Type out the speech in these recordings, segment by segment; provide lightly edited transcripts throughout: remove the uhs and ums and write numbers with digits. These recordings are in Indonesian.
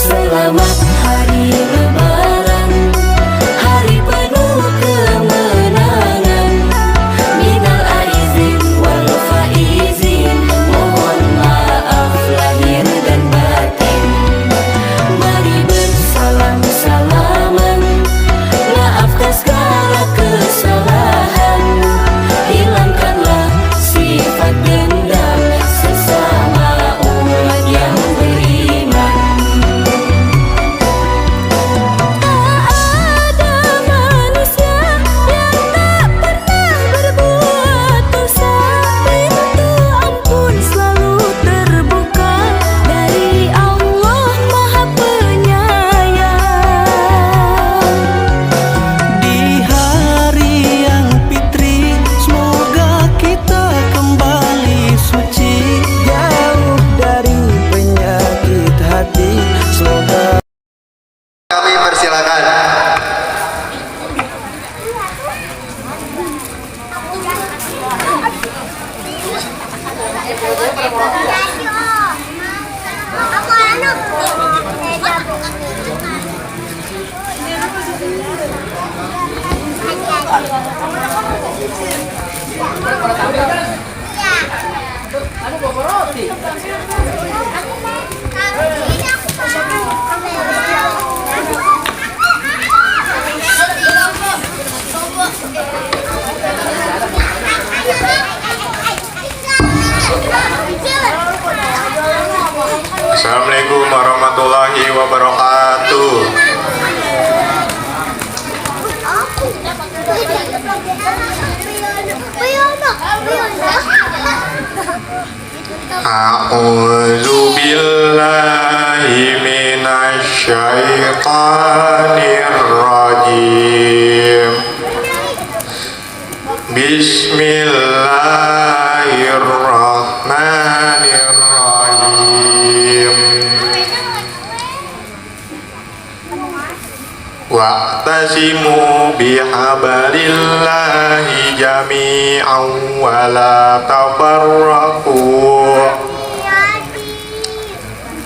Selamat hari lebaran, hari penuh kemenangan. Minal aizin wal faizin, mohon maaf lahir dan batin. Mari bersalam-salaman, maafkan segala kesalahan. Hilangkanlah sifat dendam sesama umat yang beriman. Tak ada manusia yang tak pernah berbuat dosa. Pintu ampun selalu terbuka dari Allah Maha Penyayang. Di hari yang fitri, semoga kita kembali suci, jauh dari penyakit hati. Semoga Kami persilakan. Assalamualaikum warahmatullahi wabarakatuh. A'udzu billahi minasy syaithanir rajim. Bismillahirrahmanirrahim. Wa'tasimu bihablillahi jami'an wa la tafarraqu.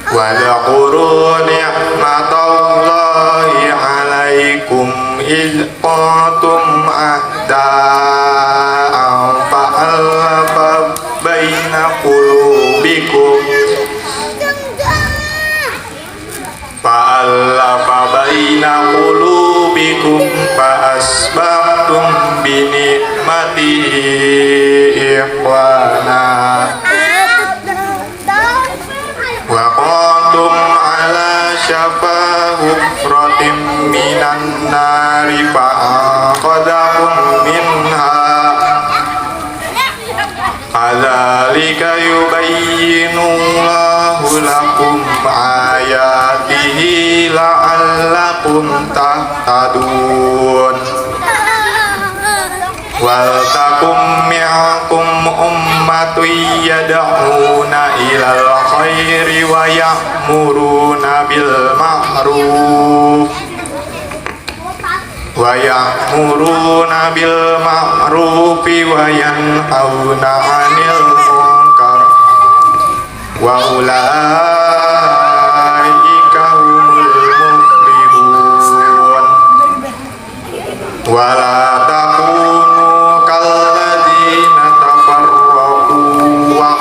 Wadhkuru ni'matallahi 'alaikum idh kuntum a'da'an fa'alafa baina qulubikum fa'asbahtum bi ni'matihi ikhwana wa kuntum ala syafa hufratin minan nari fa'anqadhakum minha. Kadzalika yubayyinullahu lakum ayatihi la'allakum tahtadun. Wal takum minkum ummatun yad'una ilal khairi wa ya'muruna bil ma'ruf wa yanhauna 'anil munkar wa ulaika humul muflihun. Wala takunu kalladzina tafarraqu wa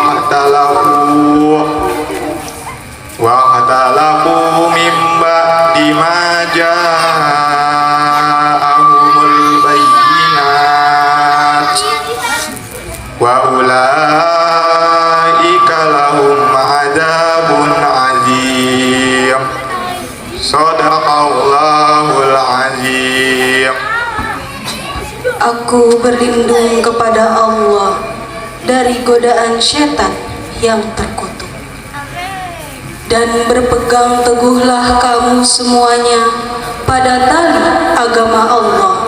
ikhtalafu min ba'di ma ja'ahumul bayyinat wa ulaika lahum adzabun azim. Shadaqallahul azim. Aku berlindung kepada Allah dari godaan syaitan yang terkutuk. Dan berpegang teguhlah kamu semuanya pada tali agama Allah.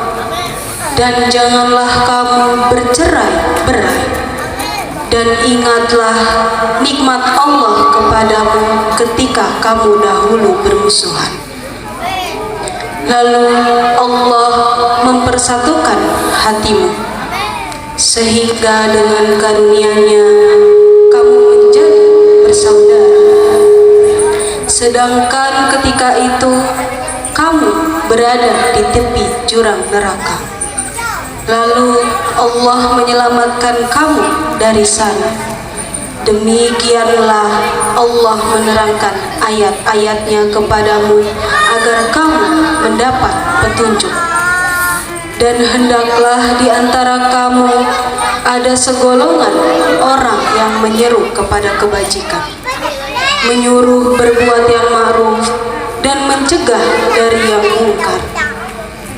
Dan janganlah kamu bercerai-berai. Dan ingatlah nikmat Allah kepadamu ketika kamu dahulu bermusuhan. Lalu Allah mempersatukan hatimu, sehingga dengan karunia-Nya kamu menjadi bersaudara. Sedangkan ketika itu kamu berada di tepi jurang neraka. Lalu Allah menyelamatkan kamu dari sana. Demikianlah Allah menerangkan ayat-ayatnya kepadamu agar kamu mendapat petunjuk. Dan hendaklah di antara kamu ada segolongan orang yang menyeru kepada kebajikan, menyuruh berbuat yang ma'ruf dan mencegah dari yang mungkar.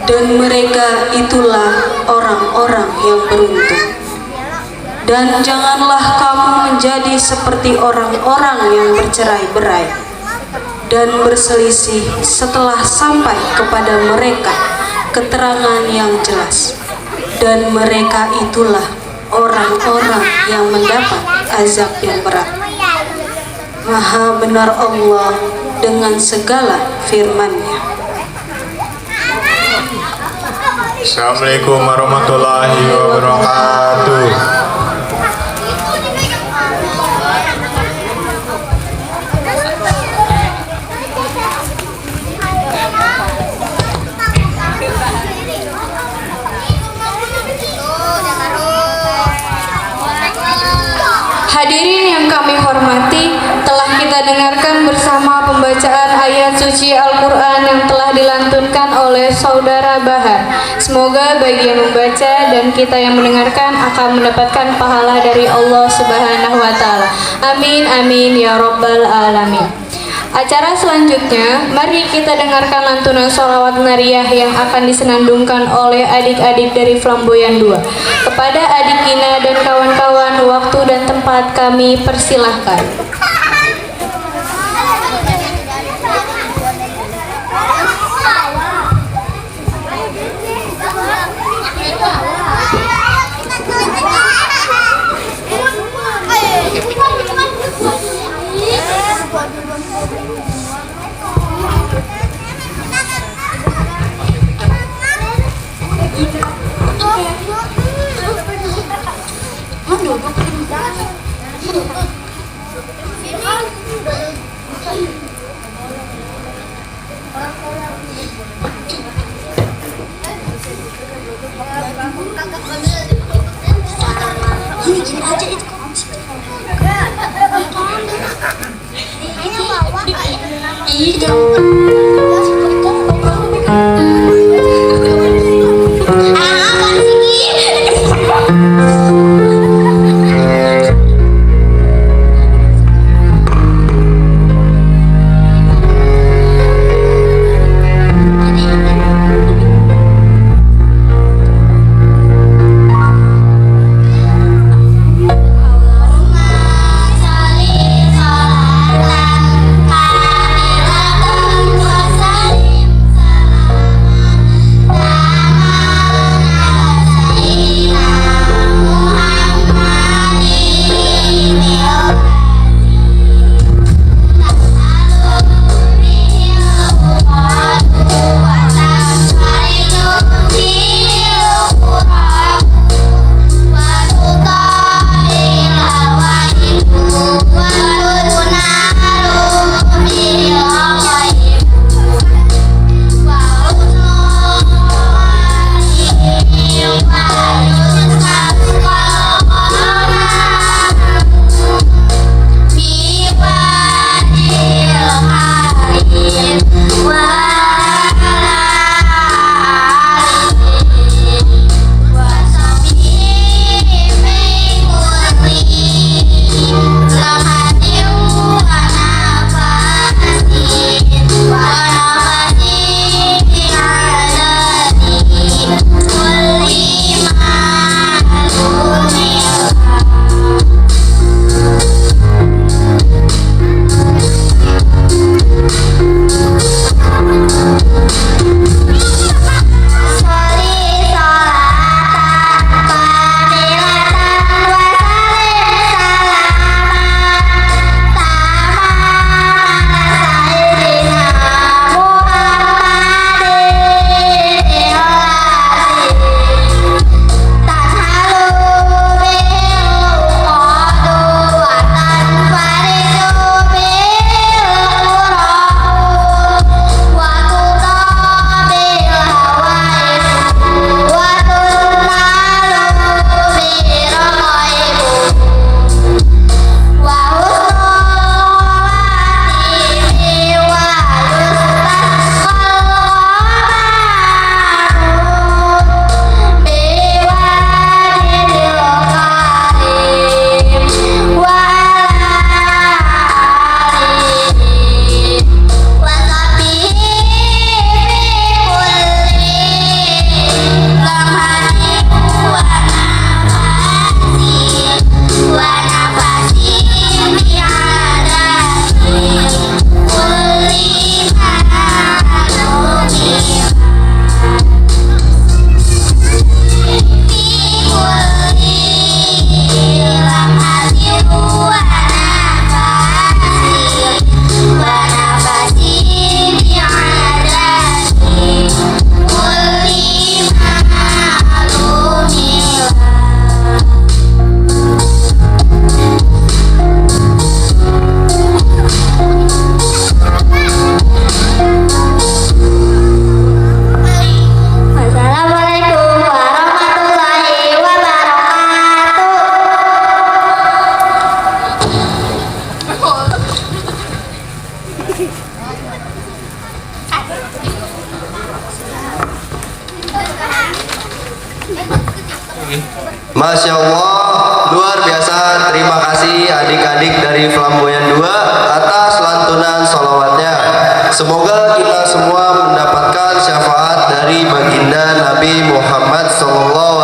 Dan mereka itulah orang-orang yang beruntung. Dan janganlah kamu menjadi seperti orang-orang yang bercerai-berai dan berselisih setelah sampai kepada mereka keterangan yang jelas. Dan mereka itulah orang-orang yang mendapat azab yang berat. Maha benar Allah dengan segala firman-Nya. Assalamualaikum warahmatullahi wabarakatuh. Hadirin yang kami hormati, telah kita dengarkan bersama pembacaan ayat suci Al-Quran yang telah dilantunkan oleh Saudara Bahar. Semoga bagi yang membaca dan kita yang mendengarkan akan mendapatkan pahala dari Allah Subhanahu wa Ta'ala. Amin, amin, ya Rabbal Alamin. Acara selanjutnya, mari kita dengarkan lantunan sholawat nariyah yang akan disenandungkan oleh adik-adik dari Flamboyan 2. Kepada adik Ina dan kawan-kawan, waktu dan tempat kami persilahkan. Saling salam, kamilah Masya Allah, luar biasa. Terima kasih adik-adik dari Flamboyan 2 atas lantunan sholawatnya. Semoga kita semua mendapatkan syafaat dari baginda Nabi Muhammad SAW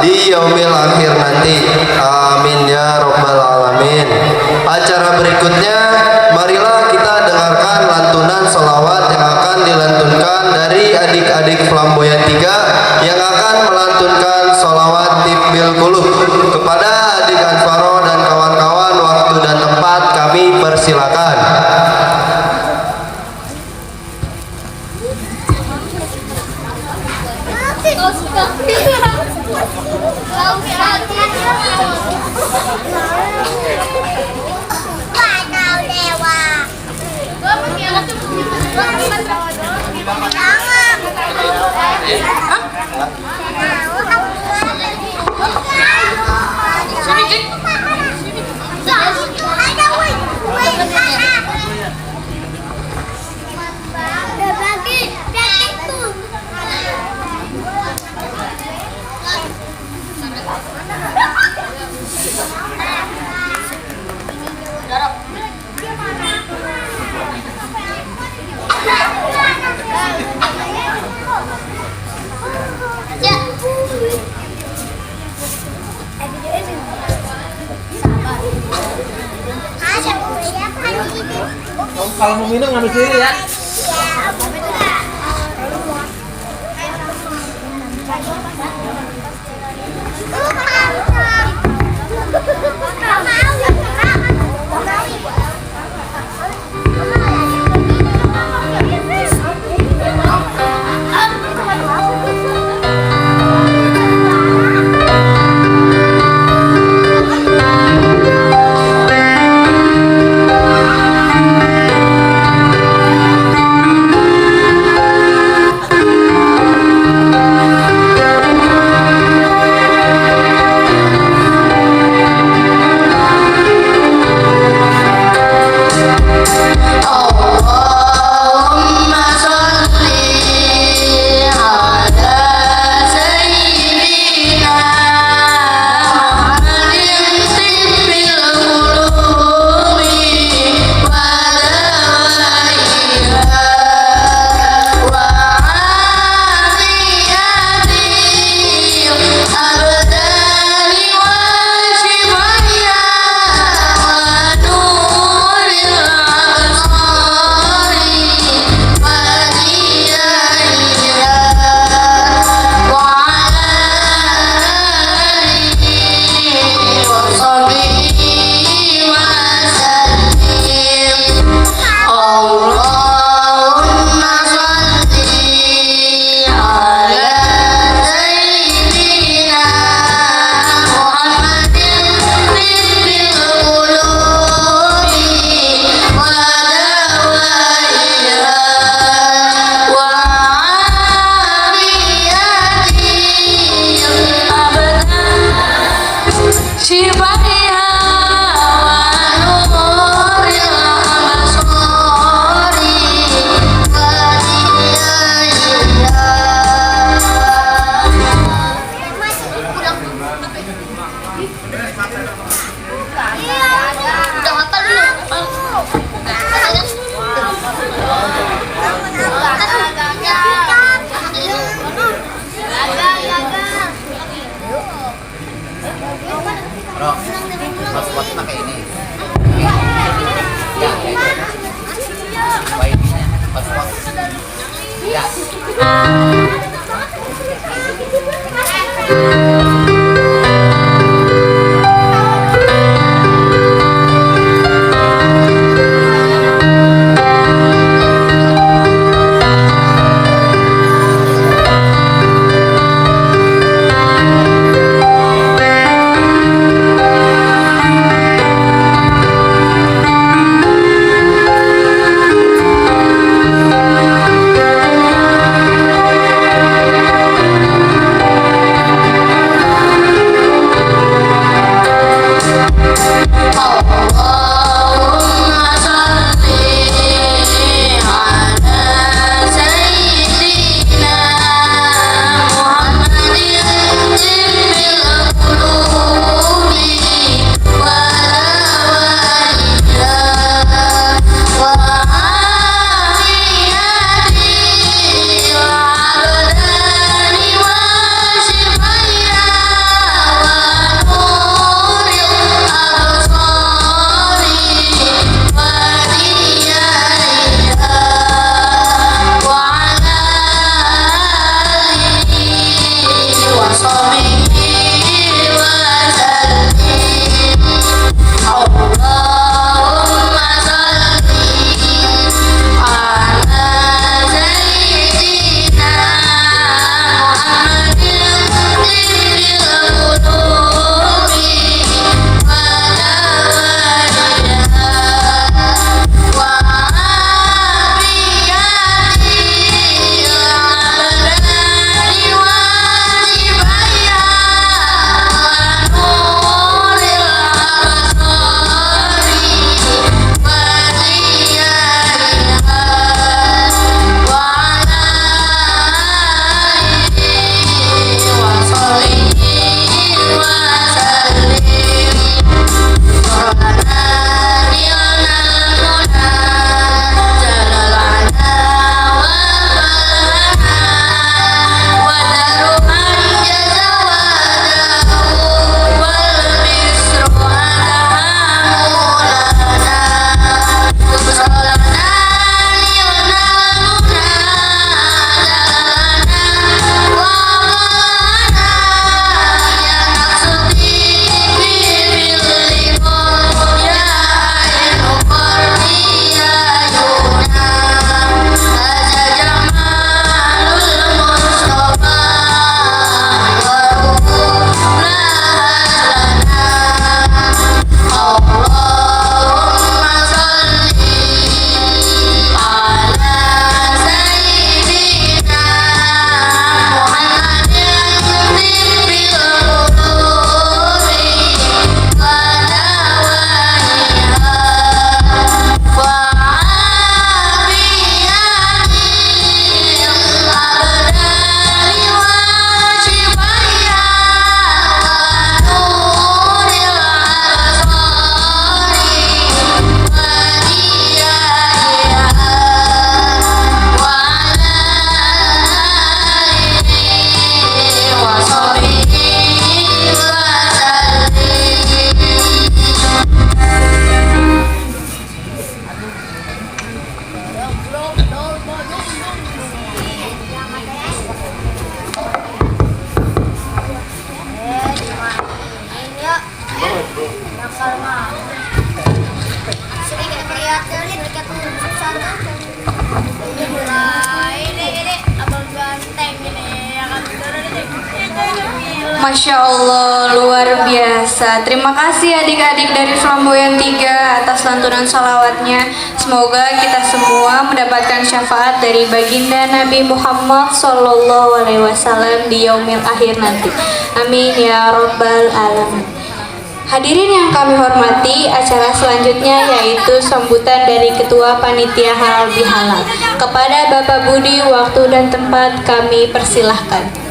di yaumil akhir nanti. Amin ya robbal alamin. Acara berikutnya, marilah kita dengarkan lantunan sholawat yang akan dilantunkan dari adik-adik Flamboyan 3 yang akan melantunkan sholawat Tibbil Qulub. Kepada adik Anfaro dan kawan-kawan, waktu dan tempat kami persilakan. Kalau mau minum ngambil sendiri ya. Masya Allah, luar biasa. Terima kasih adik-adik dari Flamboyan 3 atas lantunan salawatnya. Semoga kita semua mendapatkan syafaat dari baginda Nabi Muhammad SAW di yaumil akhir nanti. Amin ya Rabbal Alamin. Hadirin yang kami hormati, acara selanjutnya yaitu sambutan dari Ketua Panitia Halal Bihalal. Kepada Bapak Budi, waktu dan tempat kami persilahkan.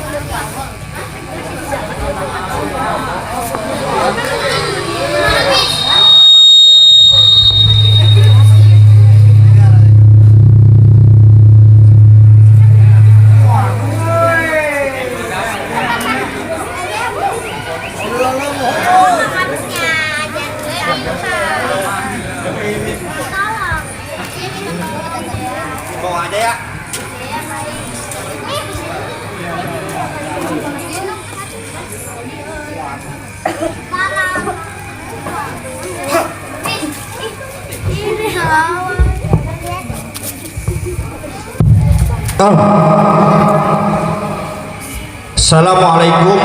Assalamualaikum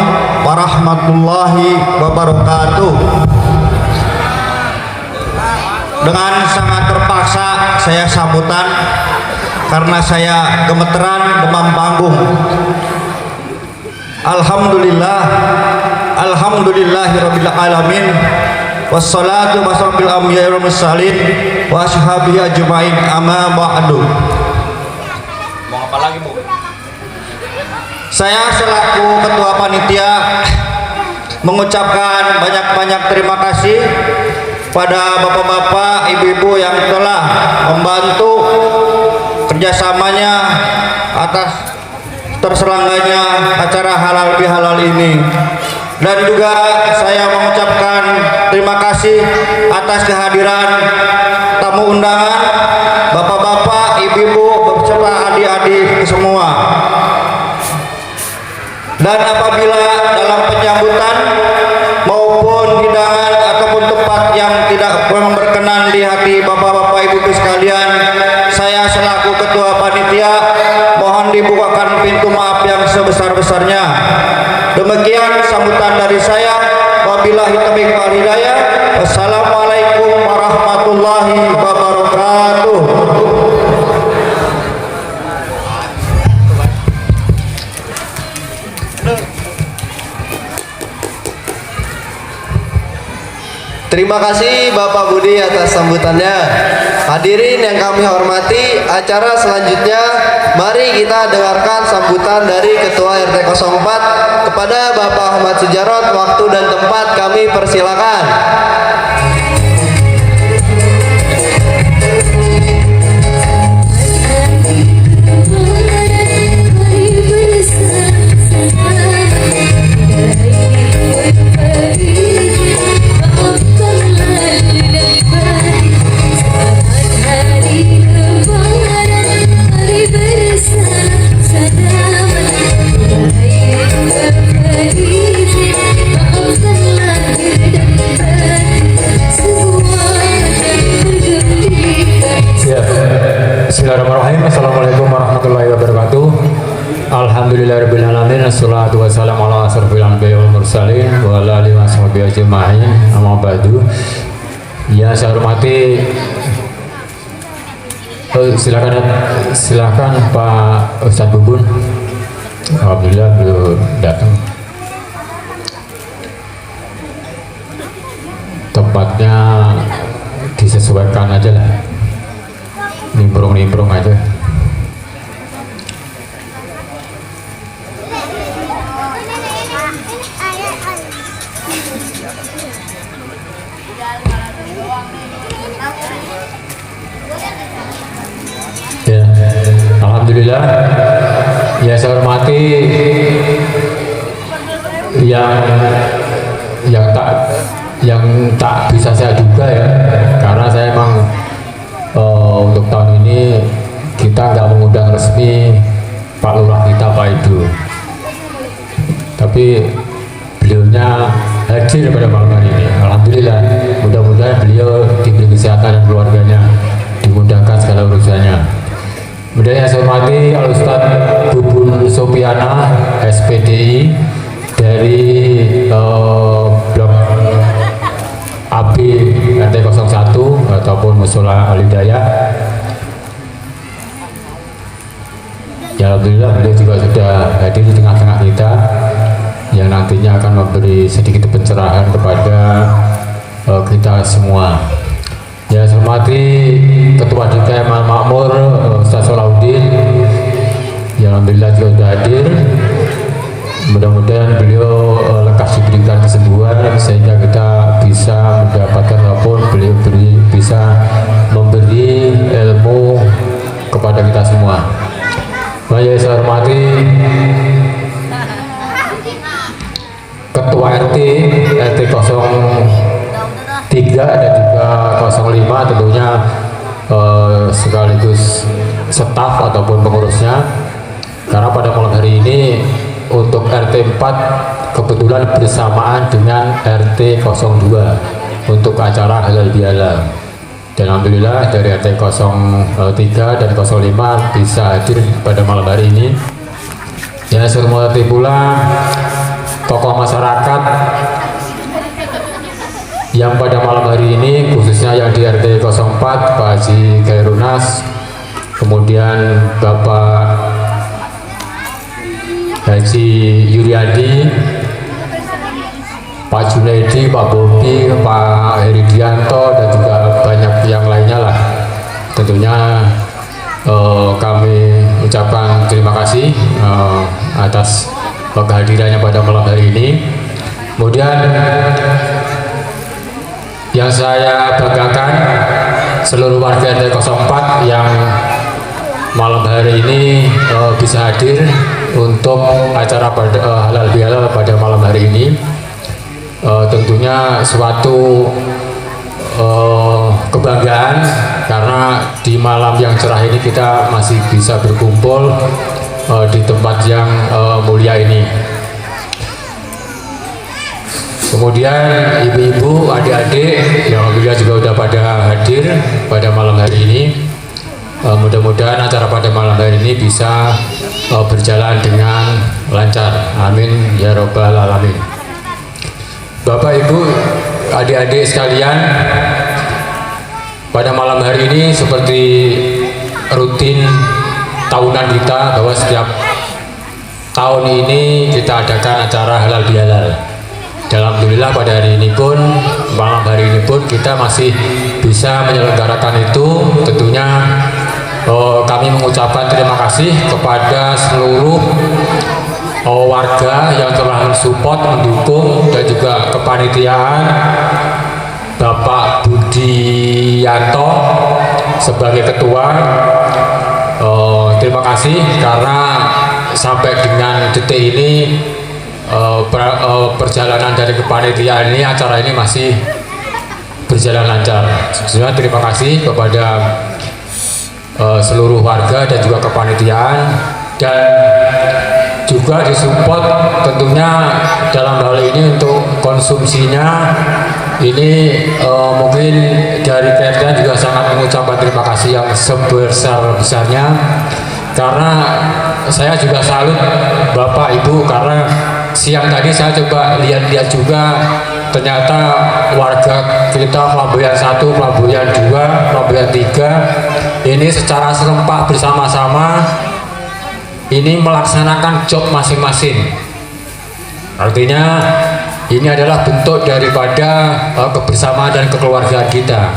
warahmatullahi wabarakatuh. Dengan sangat terpaksa saya sambutan karena saya gemeteran demam panggung. Alhamdulillahirabbil alamin. Wassalatu wassalamu bil anbiya'i wal mursalin wa ashabihi ajmain, amma ba'du. Mau apa lagi, Bu? Saya selaku ketua panitia mengucapkan banyak-banyak terima kasih pada bapak-bapak, ibu-ibu yang telah membantu kerjasamanya atas terselenggaranya acara halal bihalal ini. Dan juga saya mengucapkan terima kasih atas kehadiran tamu undangan, bapak-bapak, ibu-ibu, beserta adik-adik semua. Dan apabila dalam penyambutan maupun hidangan ataupun tempat yang tidak memang berkenan di hati bapak-bapak, ibu-ibu sekalian, saya selaku ketua panitia mohon dibukakan pintu maaf yang sebesar-besarnya. Demikian sambutan dari saya. Wabillahi taufiq wal hidayah. Wassalamualaikum warahmatullahi wabarakatuh. Terima kasih Bapak Budi atas sambutannya. Hadirin yang kami hormati, acara selanjutnya mari kita dengarkan sambutan dari Ketua RT 04 kepada Bapak Ahmad Sujarot. Waktu dan tempat kami persilakan. Bismillahirrahmanirrahim. Assalamualaikum warahmatullahi wabarakatuh. Alhamdulillahirabbil alamin. Wassalatu wassalamu ala asrofil anbiya'i wal mursalin wa ala alihi washabihi ajma'in. Amma ba'du. Ya, saya hormati, silakan Pak Ustadz Bubun. Alhamdulillah belum datang. Tempatnya disesuaikan aja lah, nimbrung aja. Ya, alhamdulillah. Ya, saya hormati yang tak bisa saya duga ya, karena saya emang untuk tahun ini didampingi Pak Lurah kita, Pak Ibu. Tapi beliaunya hadir pada malam hari ini. Alhamdulillah, mudah-mudahan beliau diberi kesehatan dan keluarganya dimudahkan segala urusannya. Kemudian yang saya hormati Al Ustadz Bubun Sopiana SPDI dari blok AB RT 01 ataupun Musola Al Hidayah. Ya alhamdulillah beliau juga sudah hadir di tengah-tengah kita yang nantinya akan memberi sedikit pencerahan kepada kita semua. Ya, saya hormati Ketua DPM Al Makmur Ustaz Salahuddin yang alhamdulillah juga sudah hadir. Mudah-mudahan beliau lekas diberikan kesembuhan sehingga kita bisa mendapatkan apapun beliau bisa memberi ilmu kepada kita semua. Mari saya hormati Ketua RT 03 dan juga 05 tentunya sekaligus staf ataupun pengurusnya, karena pada malam hari ini untuk RT 4 kebetulan bersamaan dengan RT 02 untuk acara halal bihalal, dan alhamdulillah dari RT 03 dan 05 bisa hadir pada malam hari ini. Ya, saya hormati pula tokoh masyarakat yang pada malam hari ini, khususnya yang di RT 04 Pak Haji Khairunas, kemudian Bapak Haji Yuryadi, Pak Junaidi, Pak Bobi, Pak Heridianto, dan juga banyak yang lainnya lah. Tentunya kami ucapkan terima kasih atas kehadirannya pada malam hari ini. Kemudian yang saya banggakan seluruh warga RT 04 yang malam hari ini bisa hadir untuk acara halal bihalal pada malam hari ini. Tentunya suatu kebanggaan karena di malam yang cerah ini kita masih bisa berkumpul di tempat yang mulia ini. Kemudian ibu-ibu, adik-adik yang alhamdulillah juga sudah pada hadir pada malam hari ini. Mudah-mudahan acara pada malam hari ini bisa berjalan dengan lancar. Amin ya robbal alamin. Bapak, Ibu, adik-adik sekalian, pada malam hari ini seperti rutin tahunan kita bahwa setiap tahun ini kita adakan acara halal bihalal. Alhamdulillah pada hari ini pun, malam hari ini pun kita masih bisa menyelenggarakan itu. Tentunya kami mengucapkan terima kasih kepada seluruh warga yang telah mensupport, mendukung, dan juga kepanitiaan Bapak Budianto sebagai ketua. Terima kasih karena sampai dengan detik ini perjalanan dari kepanitiaan ini, acara ini masih berjalan lancar. Sebenarnya terima kasih kepada seluruh warga dan juga kepanitiaan, dan juga disupport tentunya dalam hal ini untuk konsumsinya. Ini mungkin dari PRT juga sangat mengucapkan terima kasih yang sebesar-besarnya, karena saya juga salut Bapak Ibu, karena siang tadi saya coba lihat-lihat juga, ternyata warga kita Flamboyan 1, Flamboyan 2, Flamboyan 3 ini secara serempak bersama-sama ini melaksanakan job masing-masing. Artinya ini adalah bentuk daripada kebersamaan dan kekeluargaan kita.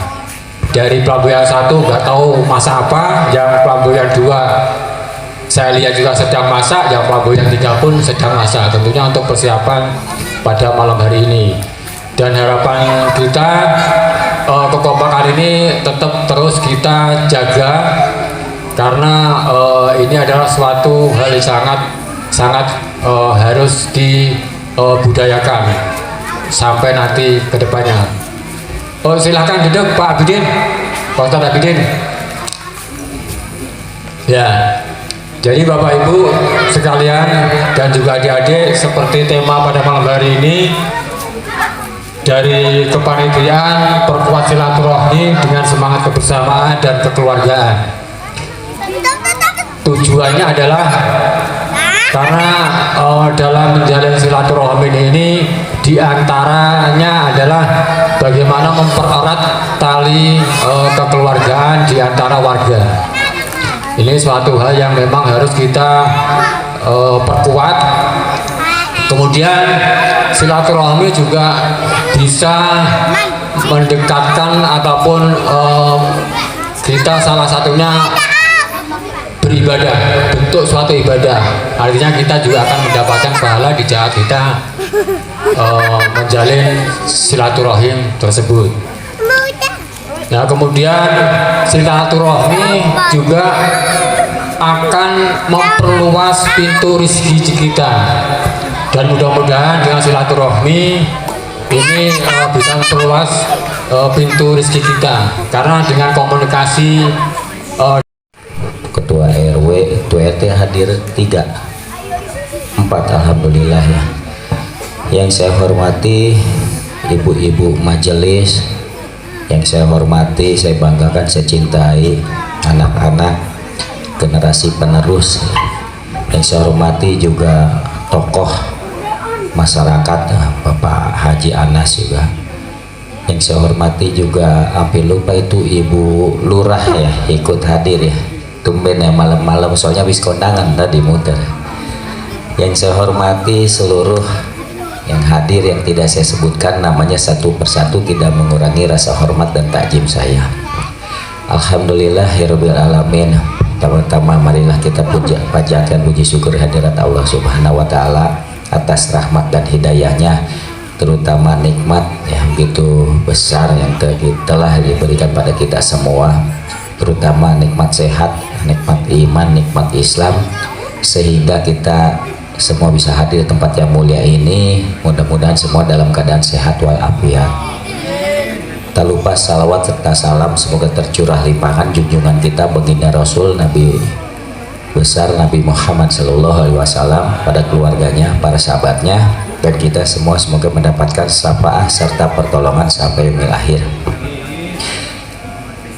Dari Flamboyan 1 nggak tahu masak apa, yang Flamboyan 2 saya lihat juga sedang masak, yang Flamboyan 3 pun sedang masak, tentunya untuk persiapan pada malam hari ini. Dan harapan kita kekompakan ini tetap terus kita jaga, karena ini adalah suatu hal yang sangat harus dibudayakan sampai nanti ke depannya. Silahkan duduk Pak Abidin, Pak Ustadz Abidin. Ya. Jadi Bapak Ibu sekalian dan juga adik-adik, seperti tema pada malam hari ini dari kepanitiaan perkuat silaturahmi dengan semangat kebersamaan dan kekeluargaan. Tujuannya adalah karena dalam menjalin silaturahmi ini diantaranya adalah bagaimana mempererat tali kekeluargaan di antara warga. Ini suatu hal yang memang harus kita perkuat. Kemudian silaturahmi juga bisa mendekatkan ataupun kita salah satunya beribadah, bentuk suatu ibadah. Artinya kita juga akan mendapatkan pahala di saat kita menjalin silaturahim tersebut. Nah, kemudian silaturahmi juga akan memperluas pintu rezeki kita, dan mudah-mudahan dengan silaturahmi ini bisa memperluas pintu rezeki kita, karena dengan komunikasi Ketua RW, Ketua RT hadir 3, 4 alhamdulillah ya. Yang saya hormati ibu-ibu majelis, yang saya hormati, saya banggakan, saya cintai anak-anak generasi penerus. Yang saya hormati juga tokoh masyarakat Bapak Haji Anas juga. Yang saya hormati juga, hampir lupa itu Ibu Lurah ya, ikut hadir ya. Tumben ya malam-malam, soalnya habis kondangan tadi muter. Yang saya hormati seluruh yang hadir, yang tidak saya sebutkan namanya satu persatu, tidak mengurangi rasa hormat dan takjim saya. Alhamdulillahirabbil alamin. Pertama marilah kita panjatkan puji syukur hadirat Allah Subhanahu wa taala atas rahmat dan hidayahnya, terutama nikmat yang begitu besar yang telah diberikan pada kita semua, terutama nikmat sehat, nikmat iman, nikmat Islam, sehingga kita semua bisa hadir di tempat yang mulia ini. Mudah-mudahan semua dalam keadaan sehat walafiat. Tak lupa salawat serta salam semoga tercurah limpahan junjungan kita baginda Rasul Nabi besar Nabi Muhammad SAW pada keluarganya, para sahabatnya, dan kita semua semoga mendapatkan syafaat serta pertolongan sampai yaumil akhir.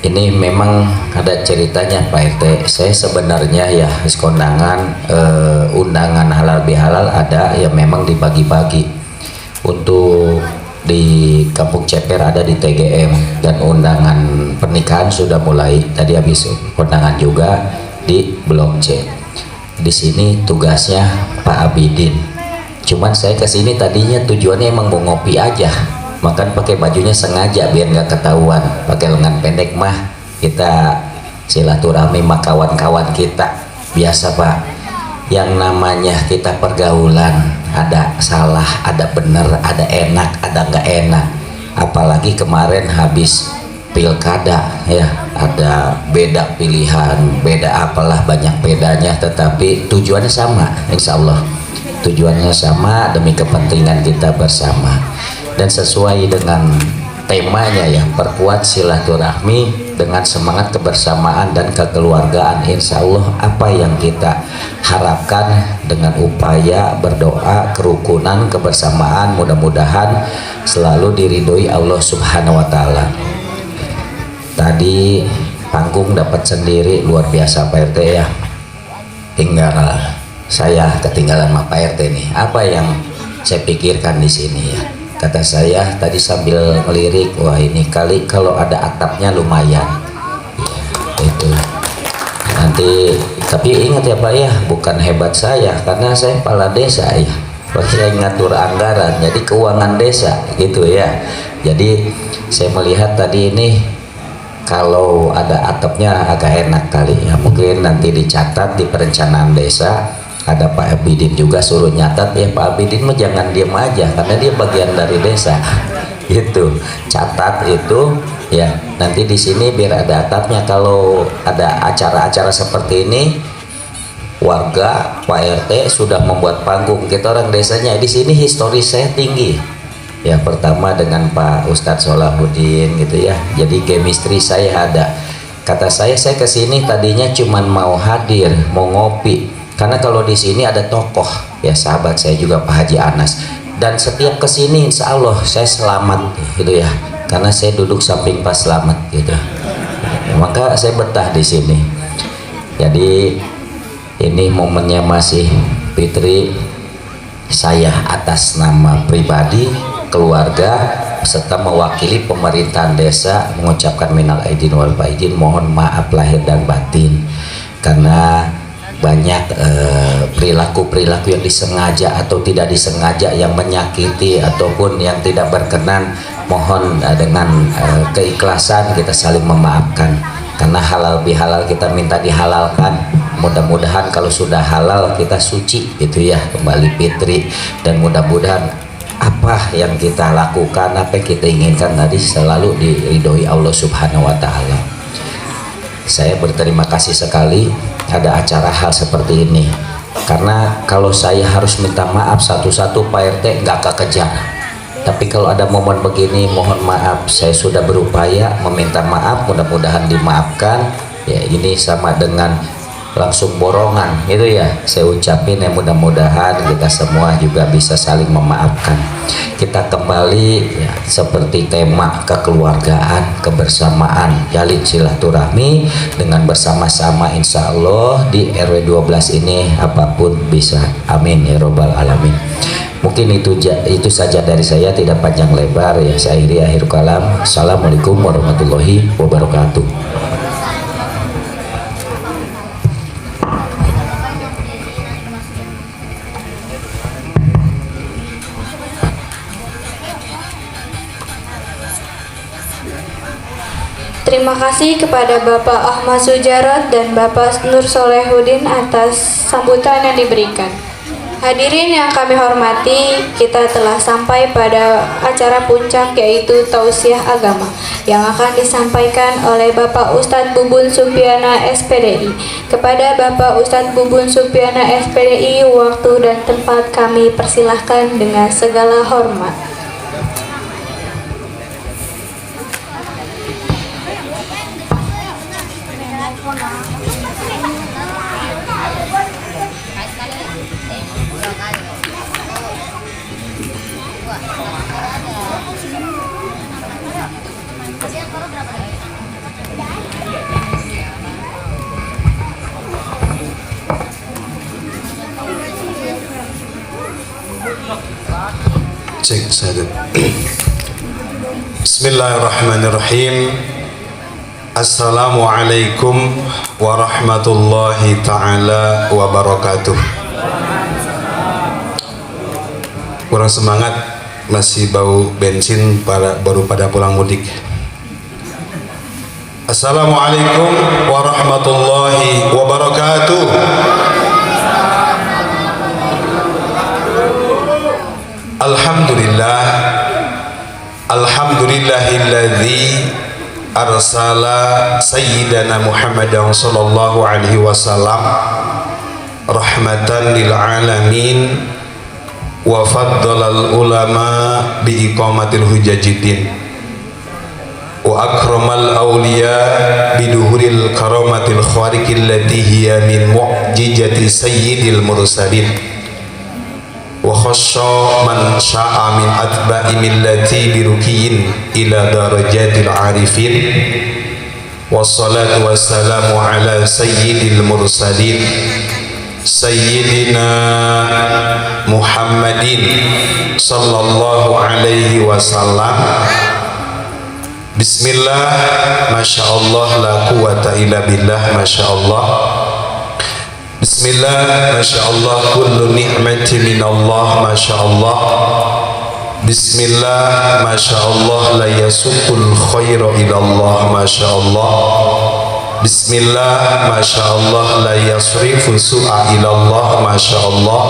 Ini memang ada ceritanya Pak RT. Saya sebenarnya ya kondangan undangan halal bihalal ada yang memang dibagi-bagi. Untuk di Kampung Ceper ada di TGM, dan undangan pernikahan sudah mulai tadi habis kondangan juga di Blok C. Di sini tugasnya Pak Abidin. Cuman saya kesini tadinya tujuannya emang mau ngopi aja. Makan pakai bajunya sengaja biar nggak ketahuan, pakai lengan pendek mah kita silaturahmi sama kawan-kawan kita biasa Pak. Yang namanya kita pergaulan ada salah, ada bener, ada enak, ada nggak enak. Apalagi kemarin habis pilkada ya, ada beda pilihan, beda apalah, banyak bedanya, tetapi tujuannya sama, insya Allah tujuannya sama demi kepentingan kita bersama. Dan sesuai dengan temanya ya, perkuat silaturahmi dengan semangat kebersamaan dan kekeluargaan. Insya Allah apa yang kita harapkan dengan upaya berdoa, kerukunan, kebersamaan, mudah-mudahan selalu diridhoi Allah Subhanahu wa taala. Tadi panggung dapat sendiri luar biasa Pak RT ya. Tinggal saya ketinggalan sama Pak RT nih. Apa yang saya pikirkan di sini ya? Kata saya tadi sambil ngelirik, wah ini kali kalau ada atapnya lumayan ya, itu nanti. Tapi ingat ya Pak ya, bukan hebat saya karena saya kepala desa ya, saya ngatur anggaran, jadi keuangan desa gitu ya. Jadi saya melihat tadi ini kalau ada atapnya agak enak kali ya, mungkin nanti dicatat di perencanaan desa. Ada Pak Abidin juga suruh nyatat ya, Pak Abidin mah jangan diem aja karena dia bagian dari desa gitu, catat itu ya. Nanti di sini biar ada atapnya, kalau ada acara-acara seperti ini warga Pak RT sudah membuat panggung. Kita orang desanya di sini historis saya tinggi ya, pertama dengan Pak Ustadz Solahuddin gitu ya, jadi chemistry saya ada. Kata saya kesini tadinya cuman mau hadir, mau ngopi. Karena kalau di sini ada tokoh, ya sahabat saya juga Pak Haji Anas. Dan setiap kesini insya Allah saya selamat gitu ya. Karena saya duduk samping Pak Slamet gitu. Maka saya betah di sini. Jadi ini momennya masih Fitri, saya atas nama pribadi, keluarga, serta mewakili pemerintahan desa mengucapkan minal aidin wal faizin, mohon maaf lahir dan batin karena banyak perilaku-perilaku yang disengaja atau tidak disengaja yang menyakiti ataupun yang tidak berkenan. Mohon dengan keikhlasan kita saling memaafkan, karena halal bihalal kita minta dihalalkan. Mudah-mudahan kalau sudah halal kita suci gitu ya, kembali fitri, dan mudah-mudahan apa yang kita lakukan, apa yang kita inginkan tadi selalu diridhoi Allah Subhanahu wa taala. Saya berterima kasih sekali ada acara hal seperti ini, karena kalau saya harus minta maaf satu-satu Pak RT nggak kekejar. Tapi kalau ada momen begini, mohon maaf, saya sudah berupaya meminta maaf, mudah-mudahan dimaafkan. Ya ini sama dengan langsung borongan gitu ya, saya ucapin ya, mudah-mudahan kita semua juga bisa saling memaafkan. Kita kembali ya, seperti tema kekeluargaan, kebersamaan, jalin silaturahmi dengan bersama-sama, insya Allah di RW 12 ini apapun bisa, amin ya robbal alamin. Mungkin itu saja dari saya, tidak panjang lebar ya, saya akhir kalam. Assalamualaikum warahmatullahi wabarakatuh. Terima kasih kepada Bapak Ahmad Sujarat dan Bapak Nur Solehudin atas sambutan yang diberikan. Hadirin yang kami hormati, kita telah sampai pada acara puncak yaitu tausiah agama yang akan disampaikan oleh Bapak Ustadz Bubun Supiana SPDI. Kepada Bapak Ustadz Bubun Supiana SPDI, waktu dan tempat kami persilahkan dengan segala hormat. Cek saya. Bismillahirrahmanirrahim. Assalamualaikum warahmatullahi taala wabarakatuh. Kurang semangat, masih bau bensin baru pada pulang mudik. Assalamualaikum warahmatullahi wabarakatuh. Alhamdulillah, alhamdulillahilladzi arsala sayyidana Muhammadan sallallahu alaihi wasallam rahmatan lil alamin wa faddalal ulama bi iqamatil hujajidin wa akramal awliya bi duhuril karamatil khariqil lati hiya min mu'jizati sayyidil mursalin wa khassa man sya'a min atba'i millati birukiyin ila darajatil arifin wassalatu wassalamu ala sayyidil mursalin sayyidina Muhammadin sallallahu alaihi wasallam. Bismillah, masya Allah, la quwata illa billah, masya Allah. Bismillah, masya Allah, kullu ni'mati minallah, masya Allah. Bismillah, masya Allah, la yasukul khaira ilallah, masya Allah. Bismillah, masya Allah, la yasrifu su'a ilallah, masya Allah.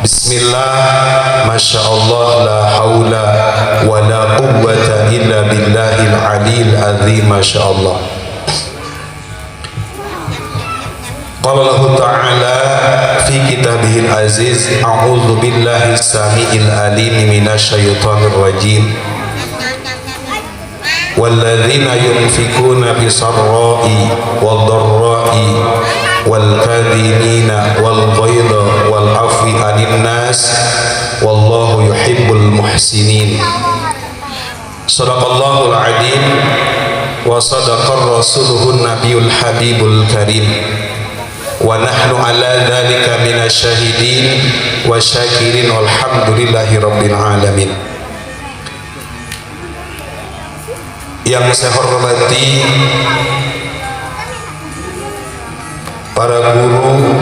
Bismillah, masya Allah, la hawla wa la quwwata illa billahil aliyil azim, masya Allah. Qala Allah Ta'ala fi kitabihil aziz, a'udzu billahi samiil alim minasy syaithanir rajim. walladzina yunfikuna bisarra'i wadh-dharra'i wal kadhimina wal ghaidha wal 'afwi 'anil nas wallahu yuhibbul muhsinin. Shadaqallahul 'adzim wa sadaqar rasuluhun nabiyul habibul karim wa nahnu ala dzalika minasyahidin wa syakirin walhamdulillahi rabbil alamin. Yang saya hormati para guru,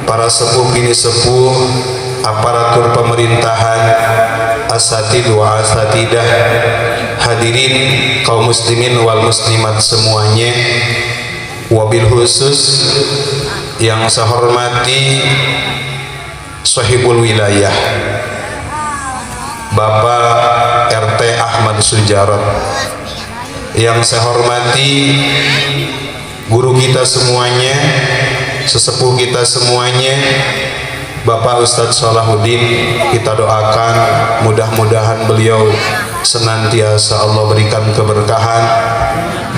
para sepuh bini sepuh, aparatur pemerintahan, asatid wa asatidah, hadirin kaum muslimin wal muslimat semuanya, wabil khusus yang saya hormati sahibul wilayah Bapak RT Ahmad Sujarot, yang saya hormati guru kita semuanya, sesepuh kita semuanya, Bapak Ustadz Salahuddin. Kita doakan mudah-mudahan beliau senantiasa Allah berikan keberkahan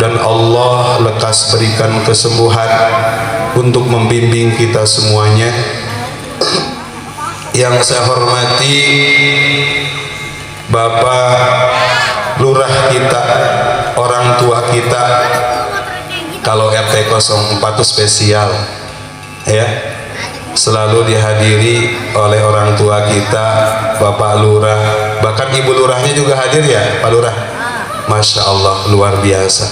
dan Allah lekas berikan kesembuhan untuk membimbing kita semuanya. Yang saya hormati Bapak Lurah kita, orang tua kita, kalau RT 04 itu spesial ya, selalu dihadiri oleh orang tua kita, Bapak Lurah, bahkan Ibu Lurahnya juga hadir ya Pak Lurah. Masya Allah, luar biasa.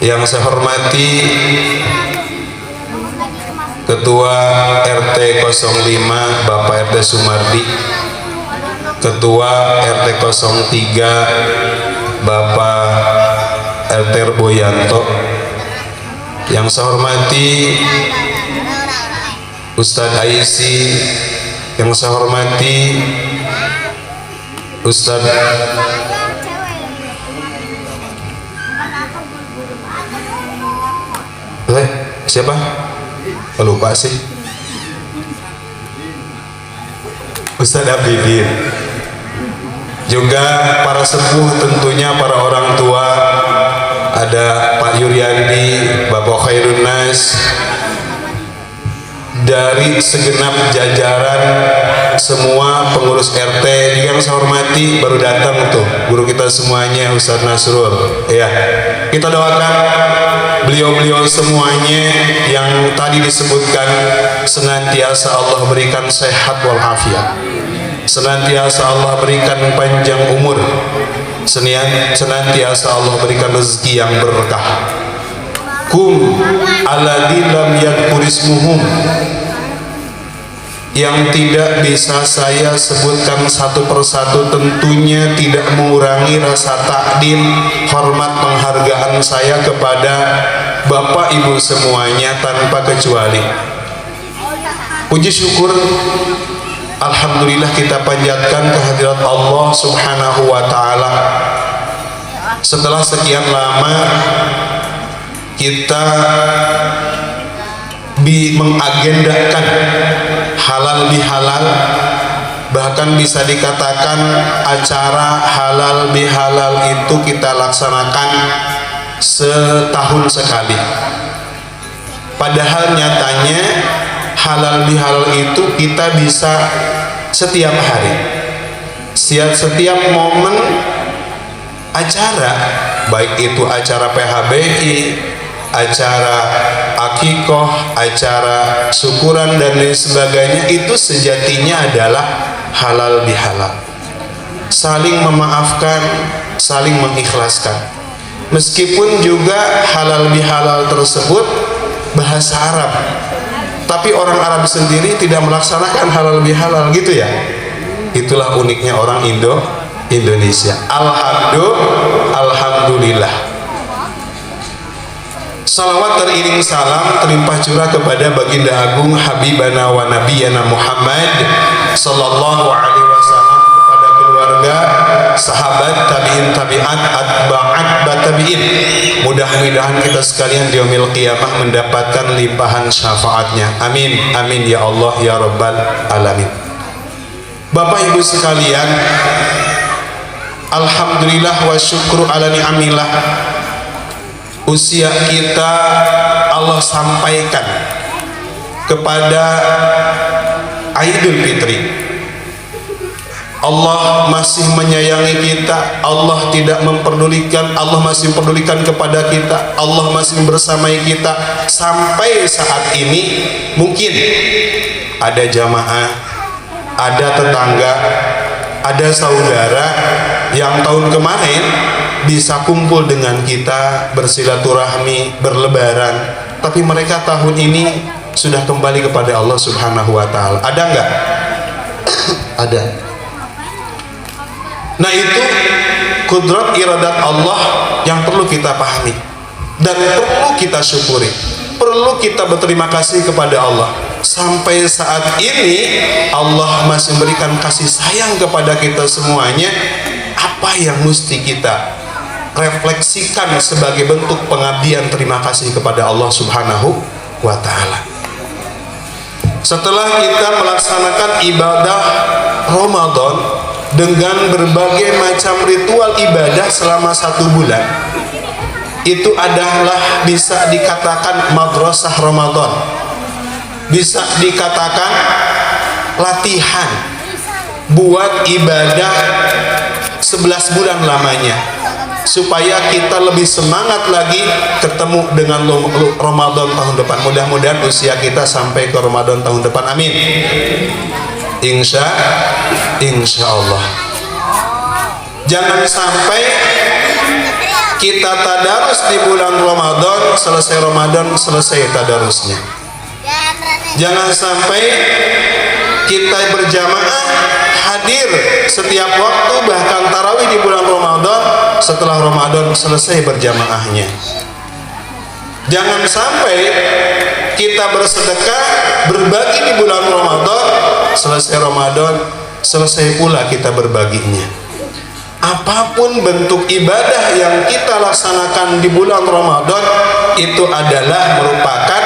Yang saya hormati Ketua RT 05 Bapak RT Sumardi, Ketua RT 03 Bapak RT Boyanto. Yang saya hormati Ustadz Aisi, yang saya hormati Ustadz siapa? Lupa sih. Ustadz Abidin. Juga para sepuh, tentunya para orang tua, ada Pak Yuryandi, Bapak Khairun Nas, dari segenap jajaran semua pengurus RT juga yang saya hormati. Baru datang tuh guru kita semuanya, Ustadz Nasrul ya. Kita doakan beliau-beliau semuanya yang tadi disebutkan senantiasa Allah berikan sehat walafiat, senantiasa Allah berikan panjang umur, senantiasa Allah berikan rezeki yang berkah. Kum alladzi lam yadkurismuhum, yang tidak bisa saya sebutkan satu persatu, tentunya tidak mengurangi rasa takdim, hormat, penghargaan saya kepada Bapak Ibu semuanya tanpa kecuali. Puji syukur alhamdulillah kita panjatkan kehadirat Allah Subhanahu wa taala. Setelah sekian lama kita mengagendakan halal bihalal, bahkan bisa dikatakan acara halal bihalal itu kita laksanakan setahun sekali. Padahal nyatanya halal bihalal itu kita bisa setiap hari, setiap momen acara, baik itu acara PHBI, acara akikoh, acara syukuran dan lain sebagainya, itu sejatinya adalah halal bihalal. Saling memaafkan, saling mengikhlaskan. Meskipun juga halal bihalal tersebut bahasa Arab, tapi orang Arab sendiri tidak melaksanakan halal bihalal gitu ya. Itulah uniknya orang Indonesia. Alhamdulillah. Salawat teriring salam terlimpah curah kepada baginda agung Habibana wa Nabiyana Muhammad sallallahu alaihi wasallam, kepada keluarga, sahabat, tabi'in, tabi'at, atba'at, tabi'in. Mudah-mudahan kita sekalian di yaumil qiyamah mendapatkan limpahan syafaatnya. Amin, amin ya Allah ya Rabbal alamin. Bapak Ibu sekalian, Alhamdulillah wa syukru ala ni'amillah. Usia kita Allah sampaikan kepada Idul Fitri. Allah masih menyayangi kita, Allah tidak memperdulikan, Allah masih memperdulikan kepada kita, Allah masih bersamai kita sampai saat ini. Mungkin ada jamaah, ada tetangga, ada saudara yang tahun kemarin bisa kumpul dengan kita, bersilaturahmi, berlebaran, tapi mereka tahun ini sudah kembali kepada Allah Subhanahu wa Ta'ala. Ada enggak? Ada. Nah, itu kudrat iradat Allah yang perlu kita pahami dan perlu kita syukuri, perlu kita berterima kasih kepada Allah. Sampai saat ini Allah masih memberikan kasih sayang kepada kita semuanya. Apa yang mesti kita refleksikan sebagai bentuk pengabdian terima kasih kepada Allah Subhanahu wa Ta'ala? Setelah kita melaksanakan ibadah Ramadan dengan berbagai macam ritual ibadah selama 1 bulan, itu adalah bisa dikatakan madrasah Ramadan, bisa dikatakan latihan buat ibadah 11 bulan lamanya, supaya kita lebih semangat lagi ketemu dengan Ramadan tahun depan. Mudah-mudahan usia kita sampai ke Ramadan tahun depan, amin. Insya Allah. Jangan sampai kita tadarus di bulan Ramadan, selesai Ramadan selesai tadarusnya. Jangan sampai kita berjamaah hadir setiap waktu, bahkan tarawih di bulan Ramadan, setelah Ramadan selesai berjamaahnya. Jangan sampai kita bersedekah, berbagi di bulan Ramadan, selesai Ramadan selesai pula kita berbaginya. Apapun bentuk ibadah yang kita laksanakan di bulan Ramadan, itu adalah merupakan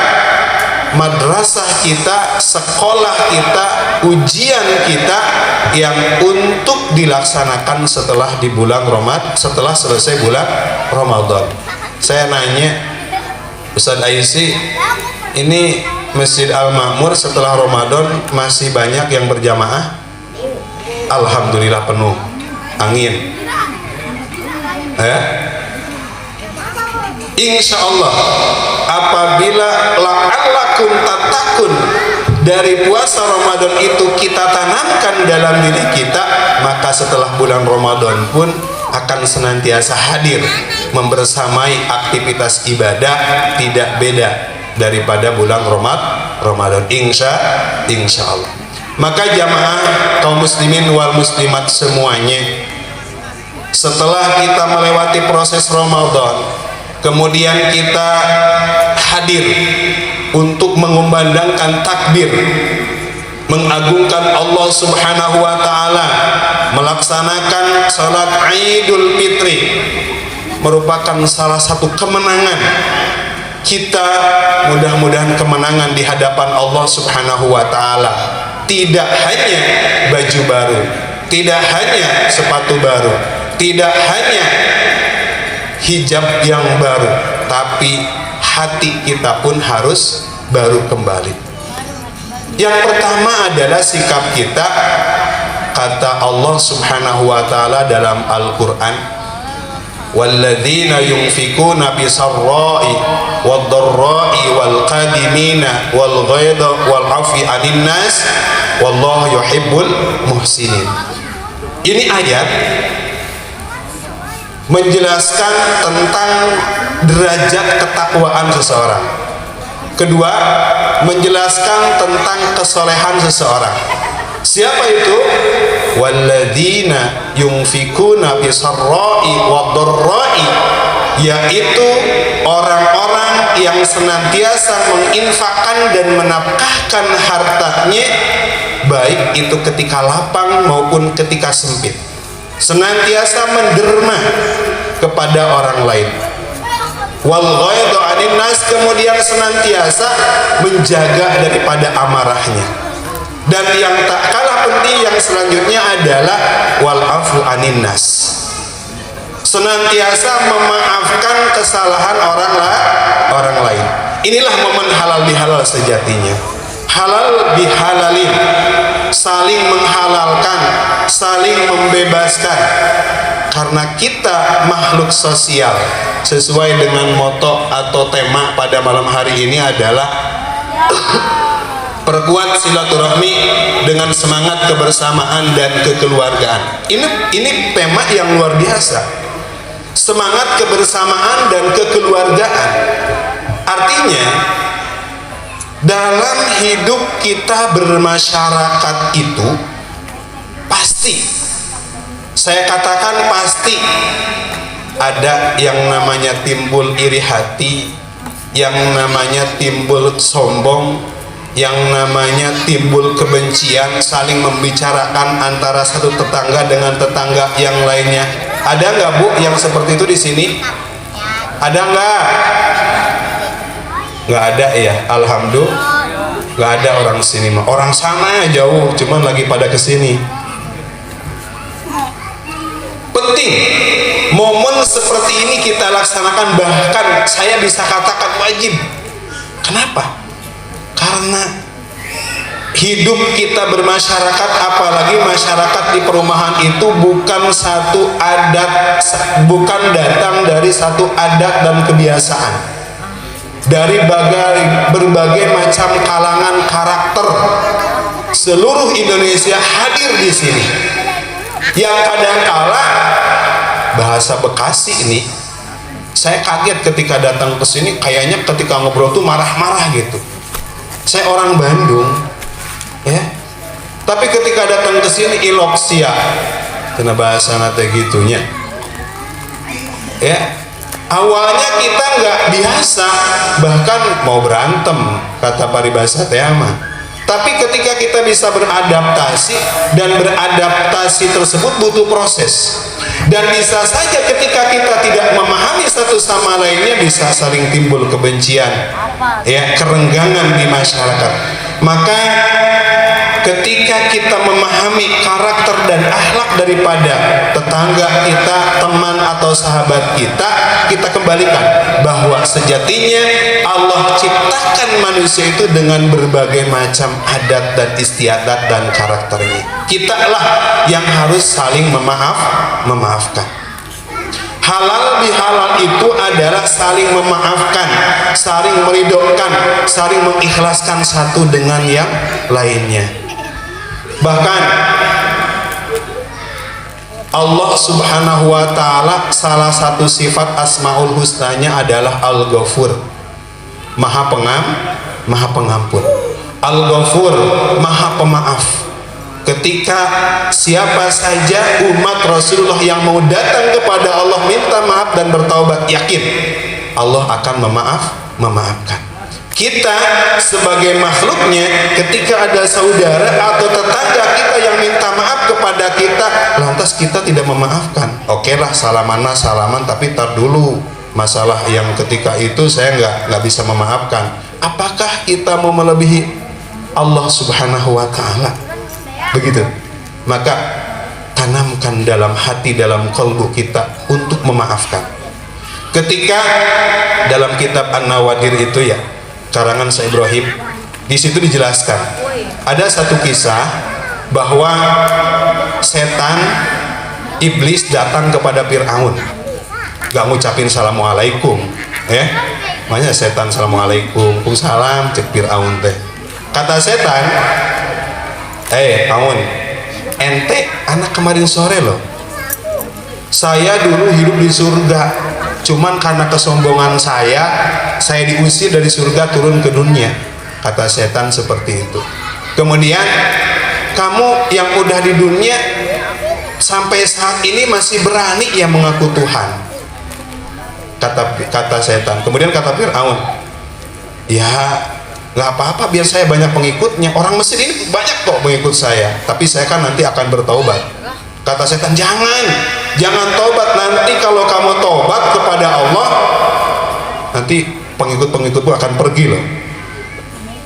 madrasah kita, sekolah kita, ujian kita yang untuk dilaksanakan setelah di bulan Ramadan, setelah selesai bulan Ramadan. Saya nanya, Ustaz Aisi, ini Masjid Al-Ma'mur setelah Ramadan masih banyak yang berjamaah? Alhamdulillah penuh. Angin. Insya Allah apabila la'allakum tattaqun, dari puasa Ramadan itu kita tanamkan dalam diri kita, maka setelah bulan Ramadan pun akan senantiasa hadir membersamai aktivitas ibadah, tidak beda daripada bulan Ramadan. Insya Allah. Maka jamaah kaum muslimin wal muslimat semuanya, setelah kita melewati proses Ramadan, kemudian kita hadir untuk mengumandangkan takbir, mengagungkan Allah Subhanahu wa Ta'ala, melaksanakan salat Idul Fitri, merupakan salah satu kemenangan kita. Mudah-mudahan kemenangan di hadapan Allah Subhanahu wa Ta'ala. Tidak hanya baju baru, tidak hanya sepatu baru, tidak hanya hijab yang baru, tapi hati kita pun harus baru kembali. Yang pertama adalah sikap kita. Kata Allah Subhanahu wa Ta'ala dalam Al-Quran, walladzina yunfikuna bisarra'i wadh-dharra'i wal qadimina wal ghaidha wal 'afi 'anil nas wallahu yuhibbul muhsinin. Ini ayat menjelaskan tentang derajat ketakwaan seseorang. Kedua, menjelaskan tentang kesolehan seseorang. Siapa itu? Walladzina yunfikuna bisarra'i wadh-dharra'i, yaitu orang-orang yang senantiasa menginfakkan dan menafkahkan hartanya, baik itu ketika lapang maupun ketika sempit, senantiasa menderma kepada orang lain. Wal ghaidha 'anil nas, kemudian senantiasa menjaga daripada amarahnya. Dan yang tak kalah penting yang selanjutnya adalah wal afu 'anil nas, senantiasa memaafkan kesalahan orang lain. Inilah momen halal bihalal sejatinya. Halal bihalalin, saling menghalalkan, saling membebaskan. Karena kita makhluk sosial, sesuai dengan moto atau tema pada malam hari ini adalah perkuat silaturahmi dengan semangat kebersamaan dan kekeluargaan. Ini tema yang luar biasa. Semangat kebersamaan dan kekeluargaan. Artinya dalam hidup kita bermasyarakat itu pasti, saya katakan pasti, ada yang namanya timbul iri hati, yang namanya timbul sombong, yang namanya timbul kebencian, saling membicarakan antara satu tetangga dengan tetangga yang lainnya. Ada nggak Bu yang seperti itu di sini? Ada nggak? Nggak ada ya, alhamdulillah. Nggak ada orang sini mah. Orang sana jauh, cuman lagi pada kesini. Penting momen seperti ini kita laksanakan, bahkan saya bisa katakan wajib. Kenapa? Karena hidup kita bermasyarakat, apalagi masyarakat di perumahan itu bukan satu adat, bukan datang dari satu adat dan kebiasaan. Dari berbagai macam kalangan karakter seluruh Indonesia hadir di sini. Yang kadangkala bahasa Bekasi ini, saya kaget ketika datang ke sini, kayaknya ketika ngobrol tuh marah-marah gitu. Saya orang Bandung, ya. Tapi ketika datang ke sini iloksia, kena bahasa nate gitunya, ya. Awalnya kita nggak biasa, bahkan mau berantem, kata paribasa teama. Tapi ketika kita bisa beradaptasi, dan beradaptasi tersebut butuh proses, dan bisa saja ketika kita tidak memahami satu sama lainnya bisa saling timbul kebencian, ya, kerenggangan di masyarakat. Maka ketika kita memahami karakter dan akhlak daripada tetangga kita, teman atau sahabat kita, kita kembalikan bahwa sejatinya Allah ciptakan manusia itu dengan berbagai macam adat dan istiadat dan karakternya. Kita lah yang harus saling memaafkan. Halal bihalal itu adalah saling memaafkan, saling meridhokan, saling mengikhlaskan satu dengan yang lainnya. Bahkan Allah Subhanahu wa ta'ala salah satu sifat Asmaul Husnanya adalah Al-Ghafur, Maha Pengampun. Al-Ghafur, Maha Pemaaf. Ketika siapa saja umat Rasulullah yang mau datang kepada Allah minta maaf dan bertaubat, yakin Allah akan memaafkan. Kita sebagai makhluknya, ketika ada saudara atau tetangga kita yang minta maaf kepada kita, lantas kita tidak memaafkan. Oke lah, salaman, tapi tar dulu, masalah yang ketika itu saya nggak bisa memaafkan. Apakah kita mau melebihi Allah Subhanahu wa ta'ala? Begitu. Maka tanamkan dalam hati, dalam kalbu kita untuk memaafkan. Ketika dalam kitab An-Nawadir itu, ya, karangan Syekh Ibrahim, di situ dijelaskan ada satu kisah bahwa setan iblis datang kepada Fir'aun, gak ngucapin assalamualaikum, ya, makanya setan assalamualaikum, salam, cek Fir'aun teh. Kata setan, Aun, ente anak kemarin sore loh, saya dulu hidup di surga, cuman karena kesombongan saya diusir dari surga turun ke dunia. Kata setan seperti itu. Kemudian kamu yang udah di dunia sampai saat ini masih berani ya mengaku Tuhan, kata setan. Kemudian kata Fir'aun, ya nggak apa-apa, biar saya banyak pengikutnya, orang Mesir ini banyak kok pengikut saya, tapi saya kan nanti akan bertaubat. Kata setan, jangan tobat, nanti kalau kamu tobat kepada Allah, nanti pengikut-pengikutmu akan pergi loh,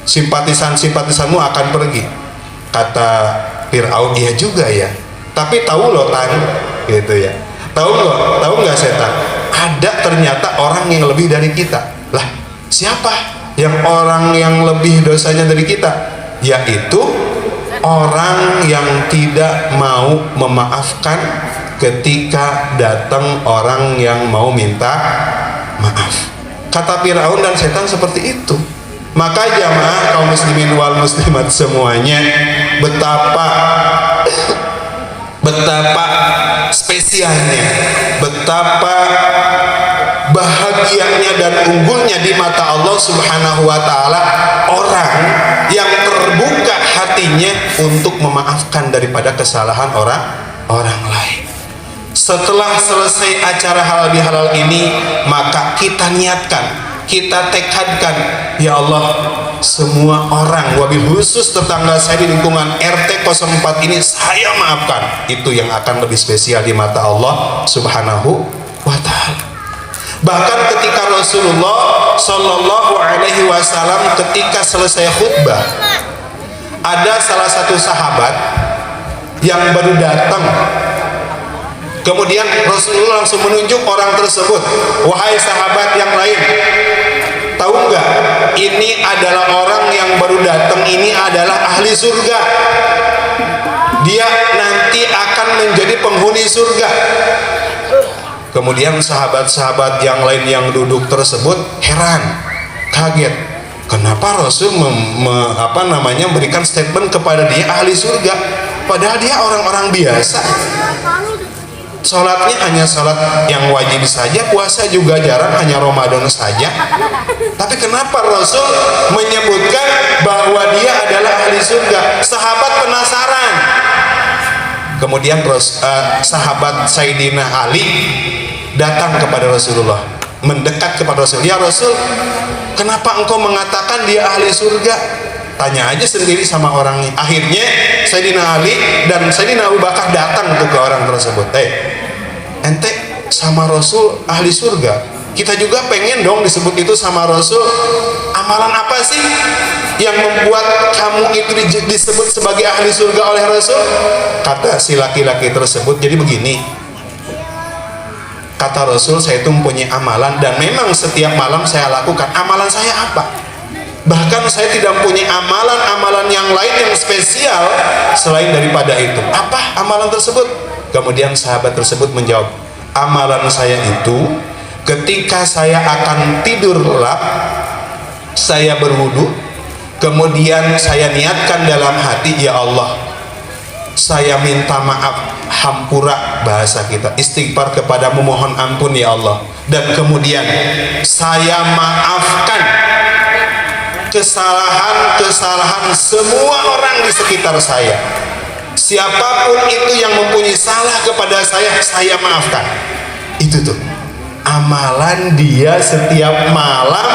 simpatisanmu akan pergi. Kata Fir'aun, iya juga ya, tapi tahu loh Tan, gitu ya, Tahu nggak setan? Ada ternyata orang yang lebih dari kita. Lah, siapa yang orang yang lebih dosanya dari kita? Yaitu orang yang tidak mau memaafkan ketika datang orang yang mau minta maaf. Kata Firaun dan setan seperti itu. Maka jamaah kaum muslimin wal muslimat semuanya, betapa spesialnya, betapa bahagianya dan unggulnya di mata Allah Subhanahu wa taala orang yang terbuka hatinya untuk memaafkan daripada kesalahan orang lain. Setelah selesai acara halal bihalal ini, maka kita niatkan, kita tekadkan, ya Allah, semua orang, wabil khusus tetangga saya di lingkungan RT 04 ini saya maafkan. Itu yang akan lebih spesial di mata Allah Subhanahu wa taala. Bahkan ketika Rasulullah Shallallahu Alaihi Wasallam ketika selesai khutbah, ada salah satu sahabat yang baru datang. Kemudian Rasulullah langsung menunjuk orang tersebut, wahai sahabat yang lain, tahu nggak? Ini adalah orang yang baru datang, ini adalah ahli surga. Dia nanti akan menjadi penghuni surga. Kemudian sahabat-sahabat yang lain yang duduk tersebut heran, kaget. Kenapa Rasul memberikan statement kepada dia ahli surga, padahal dia orang-orang biasa. Sholatnya hanya sholat yang wajib saja, puasa juga jarang, hanya Ramadan saja. Tapi kenapa Rasul menyebutkan bahwa dia adalah ahli surga? Sahabat penasaran. Kemudian sahabat Sayyidina Ali datang kepada Rasulullah, mendekat kepada Rasul. Ya Rasul, kenapa engkau mengatakan dia ahli surga? Tanya aja sendiri sama orangnya. Akhirnya Sayyidina Ali dan Sayyidina Abu Bakar datang ke orang tersebut. Ente sama Rasul ahli surga, kita juga pengen dong disebut itu sama Rasul. Amalan apa sih yang membuat kamu itu disebut sebagai ahli surga oleh Rasul? Kata si laki-laki tersebut, jadi begini, kata Rasul, saya itu mempunyai amalan dan memang setiap malam saya lakukan. Amalan saya apa? Bahkan saya tidak mempunyai amalan-amalan yang lain yang spesial selain daripada itu. Apa amalan tersebut? Kemudian sahabat tersebut menjawab, amalan saya itu ketika saya akan tidur lelap, saya berwudu, kemudian saya niatkan dalam hati, ya Allah, saya minta maaf, hampura bahasa kita, istighfar kepadamu, mohon ampun ya Allah, dan kemudian saya maafkan kesalahan semua orang di sekitar saya. Siapapun itu yang mempunyai salah kepada saya maafkan. Itu tuh amalan dia setiap malam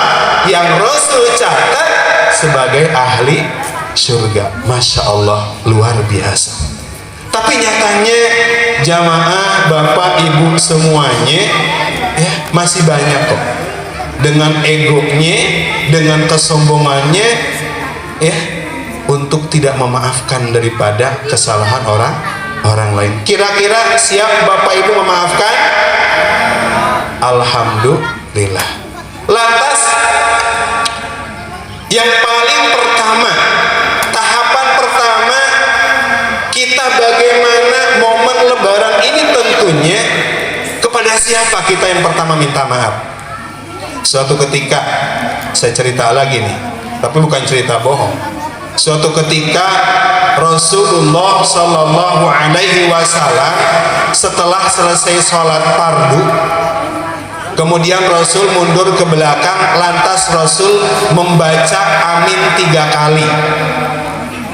yang Rasul catat sebagai ahli surga. Masya Allah, luar biasa. Tapi nyatanya jamaah, bapak ibu semuanya masih banyak kok dengan egonya, dengan kesombongannya untuk tidak memaafkan daripada kesalahan orang lain. Kira-kira siap bapak ibu memaafkan? Alhamdulillah. Lantas yang paling pertama, tahapan pertama kita bagaimana momen lebaran ini, tentunya kepada siapa kita yang pertama minta maaf? Suatu ketika, saya cerita lagi nih, tapi bukan cerita bohong. Suatu ketika Rasulullah Shallallahu Alaihi Wasallam setelah selesai sholat fardu, kemudian Rasul mundur ke belakang, lantas Rasul membaca amin 3 kali.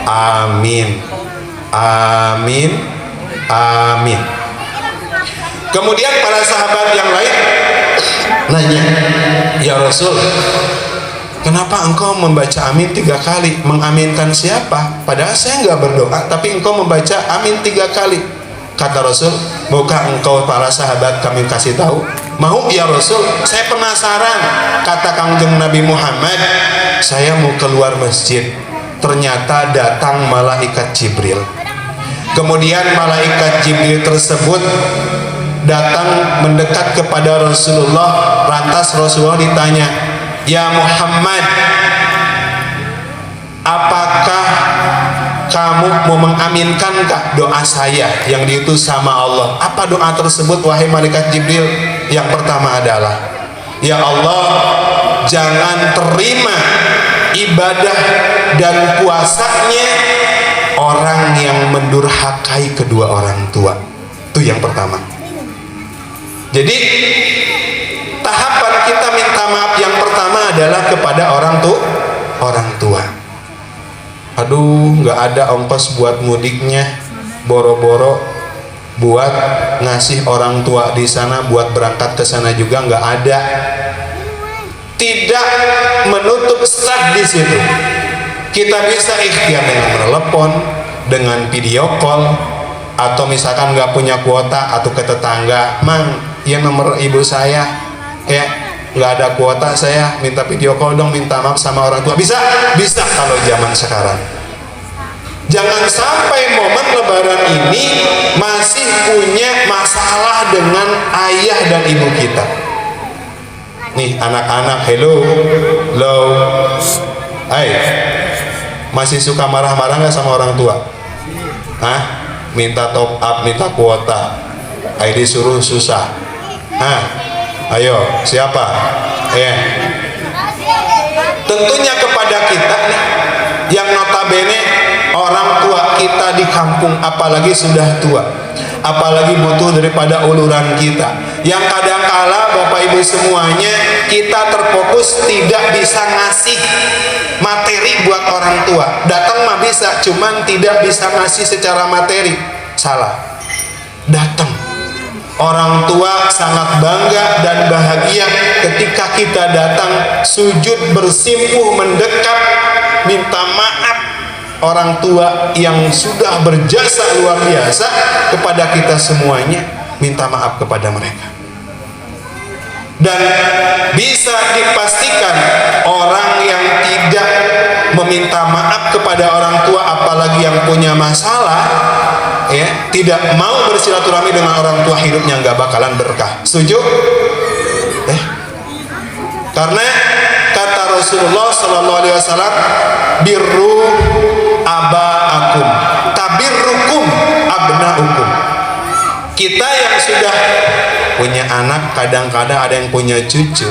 Amin, amin, amin. Kemudian para sahabat yang lain nanya, ya Rasul, kenapa engkau membaca amin 3 kali? Mengaminkan siapa? Padahal saya nggak berdoa, tapi engkau membaca amin 3 kali. Kata Rasul, maukah engkau para sahabat kami kasih tahu? Mau ya Rasul, saya penasaran. Kata Kangjeng Nabi Muhammad, saya mau keluar masjid, ternyata datang malaikat Jibril. Kemudian malaikat Jibril tersebut datang mendekat kepada Rasulullah. Lantas Rasulullah ditanya, "Ya Muhammad, apakah kamu mau mengaminkankah doa saya yang diutus sama Allah?" Apa doa tersebut wahai malaikat Jibril? Yang pertama adalah, "Ya Allah, jangan terima ibadah dan puasanya orang yang mendurhakai kedua orang tua." Itu yang pertama. Jadi tahapan kita minta maaf yang pertama adalah kepada orang tua. Aduh, nggak ada ongkos buat mudiknya, boro-boro buat ngasih orang tua di sana, buat berangkat ke sana juga nggak ada. Tidak menutup start di situ. Kita bisa ikhtiar dengan telepon, dengan video call, atau misalkan nggak punya kuota atau ke tetangga, "Mang, ya nomor ibu saya, ya nggak ada kuota, saya minta video call dong, minta maaf sama orang tua." Bisa kalau zaman sekarang. Jangan sampai momen lebaran ini masih punya masalah dengan ayah dan ibu kita. Nih anak-anak, hello, hai, masih suka marah-marah nggak sama orang tua? Hah? Minta top up, minta kuota, ID suruh susah. Hah? Ayo, siapa? Ya. Tentunya kepada kita nih, yang notabene orang tua kita di kampung, apalagi sudah tua, apalagi butuh daripada uluran kita, yang kadangkala Bapak Ibu semuanya kita terfokus tidak bisa ngasih materi buat orang tua. Datang mah bisa, cuman tidak bisa ngasih secara materi. Salah. Datang, orang tua sangat bangga dan bahagia ketika kita datang, sujud bersimpuh mendekat minta maaf orang tua yang sudah berjasa luar biasa kepada kita semuanya, minta maaf kepada mereka. Dan bisa dipastikan orang yang tidak meminta maaf kepada orang tua, apalagi yang punya masalah, ya, tidak mau bersilaturahmi dengan orang tua, hidupnya nggak bakalan berkah. Setuju? Karena kata Rasulullah Sallallahu Alaihi Wasallam, "Birru abaakum tabirrukum abnaukum." Kita yang sudah punya anak, kadang-kadang ada yang punya cucu,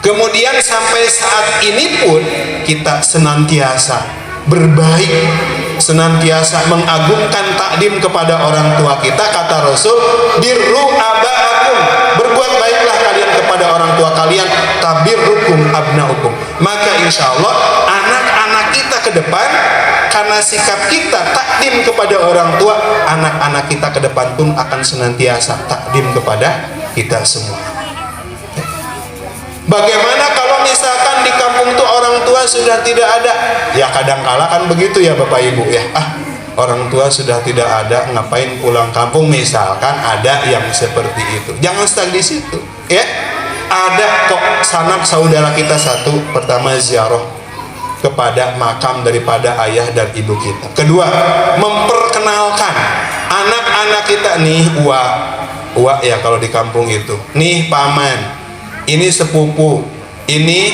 kemudian sampai saat ini pun kita senantiasa berbaik, senantiasa mengagungkan takdim kepada orang tua kita. Kata Rasul, "Birru abaakum," berbuat baiklah kalian kepada orang tua kalian, tabirrukum abnaukum. Maka insya Allah anak-anak kita ke depan, karena sikap kita takdim kepada orang tua, anak-anak kita ke depan pun akan senantiasa takdim kepada kita semua. Bagaimana kalau misalkan di kampung tuh orang tua sudah tidak ada? Ya kadang-kala kan begitu ya Bapak Ibu ya. Orang tua sudah tidak ada, ngapain pulang kampung? Misalkan ada yang seperti itu. Jangan stuck di situ, ya. Ada kok sanak saudara kita satu, pertama ziarah kepada makam daripada ayah dan ibu kita. Kedua, memperkenalkan anak-anak kita nih, uak ya kalau di kampung itu. Nih paman, ini sepupu, ini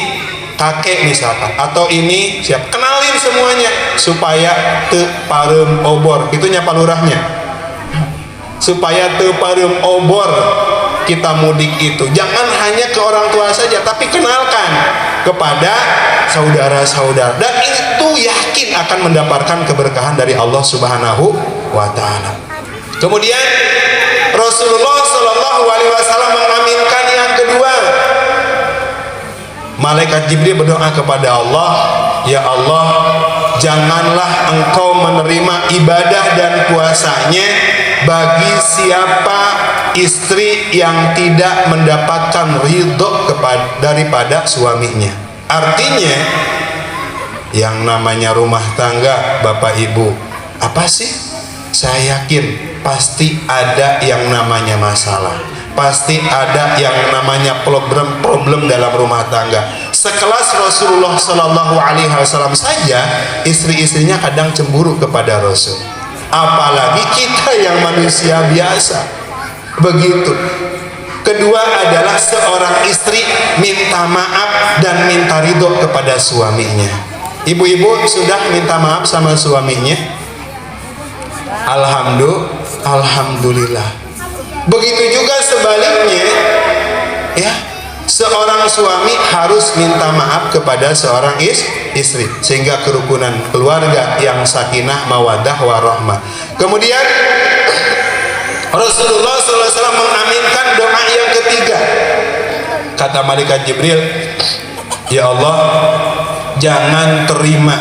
kakek misalkan, atau ini siap, kenalin semuanya supaya teu pareum obor, itu nya palurahnya, supaya teu pareum obor kita mudik itu. Jangan hanya ke orang tua saja, tapi kenalkan kepada saudara-saudara, dan itu yakin akan mendapatkan keberkahan dari Allah Subhanahu wa Ta'ala. Kemudian Rasulullah Shallallahu Alaihi Wasallam mengaminkan yang kedua. Malaikat Jibril berdoa kepada Allah, "Ya Allah, janganlah Engkau menerima ibadah dan puasanya bagi siapa istri yang tidak mendapatkan ridho daripada suaminya." Artinya yang namanya rumah tangga, Bapak Ibu, apa sih? Saya yakin pasti ada yang namanya masalah, pasti ada yang namanya problem dalam rumah tangga. Sekelas Rasulullah Sallallahu Alaihi Wasallam saja, istri-istrinya kadang cemburu kepada Rasul, apalagi kita yang manusia biasa. Begitu. Kedua adalah seorang istri minta maaf dan minta ridho kepada suaminya. Ibu-ibu sudah minta maaf sama suaminya? Alhamdulillah. Begitu juga sebaliknya, ya, seorang suami harus minta maaf kepada seorang istri, sehingga kerukunan keluarga yang sakinah, mawaddah, warahmah. Kemudian Rasulullah SAW mengaminkan doa yang ketiga. Kata malaikat Jibril, ya Allah, jangan terima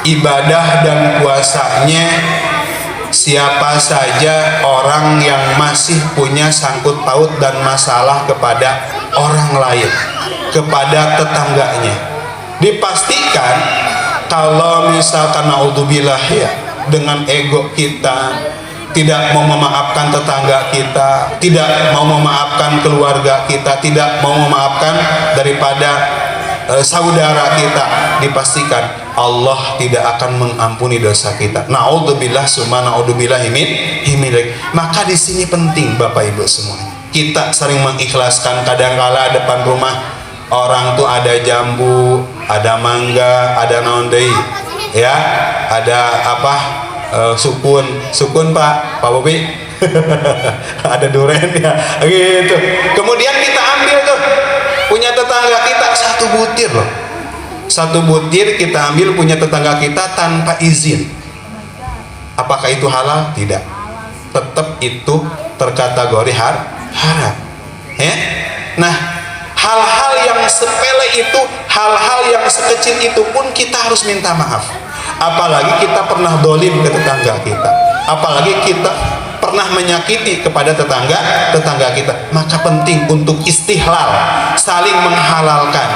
ibadah dan puasanya siapa saja orang yang masih punya sangkut paut dan masalah kepada orang lain, kepada tetangganya. Dipastikan kalau misalkan naudzubillah ya, dengan ego kita tidak mau memaafkan tetangga kita, tidak mau memaafkan keluarga kita, tidak mau memaafkan daripada saudara kita, dipastikan Allah tidak akan mengampuni dosa kita. Naudzubillah summa naudzubillah min. Maka di sini penting Bapak Ibu semua, kita sering mengikhlaskan. Kadangkala depan rumah orang tuh ada jambu, ada mangga, ada naon deui, ya, ada apa, sukun Pak Bobi ada duren ya gitu. Kemudian kita ambil tuh, punya tetangga kita satu butir loh, satu butir kita ambil punya tetangga kita tanpa izin. Apakah itu halal? Tidak. Tetap itu terkategori haram, ya. Nah, hal-hal yang sepele itu, hal-hal yang sekecil itu pun kita harus minta maaf. Apalagi kita pernah dolim ke tetangga kita, apalagi kita pernah menyakiti kepada tetangga kita. Maka penting untuk istihlal, saling menghalalkan,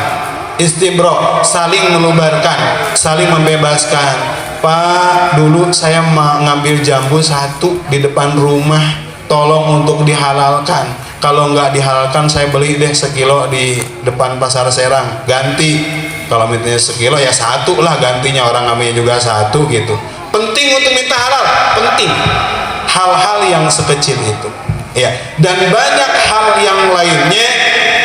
istibro, saling melubarkan, saling membebaskan. Pak, dulu saya mengambil jambu satu di depan rumah, tolong untuk dihalalkan. Kalau nggak dihalalkan saya beli deh sekilo di depan pasar Serang, ganti. Kalau mintanya sekilo ya satu lah gantinya, orang namanya juga satu gitu. Penting untuk minta halal, penting. Hal-hal yang sekecil itu, ya. Dan banyak hal yang lainnya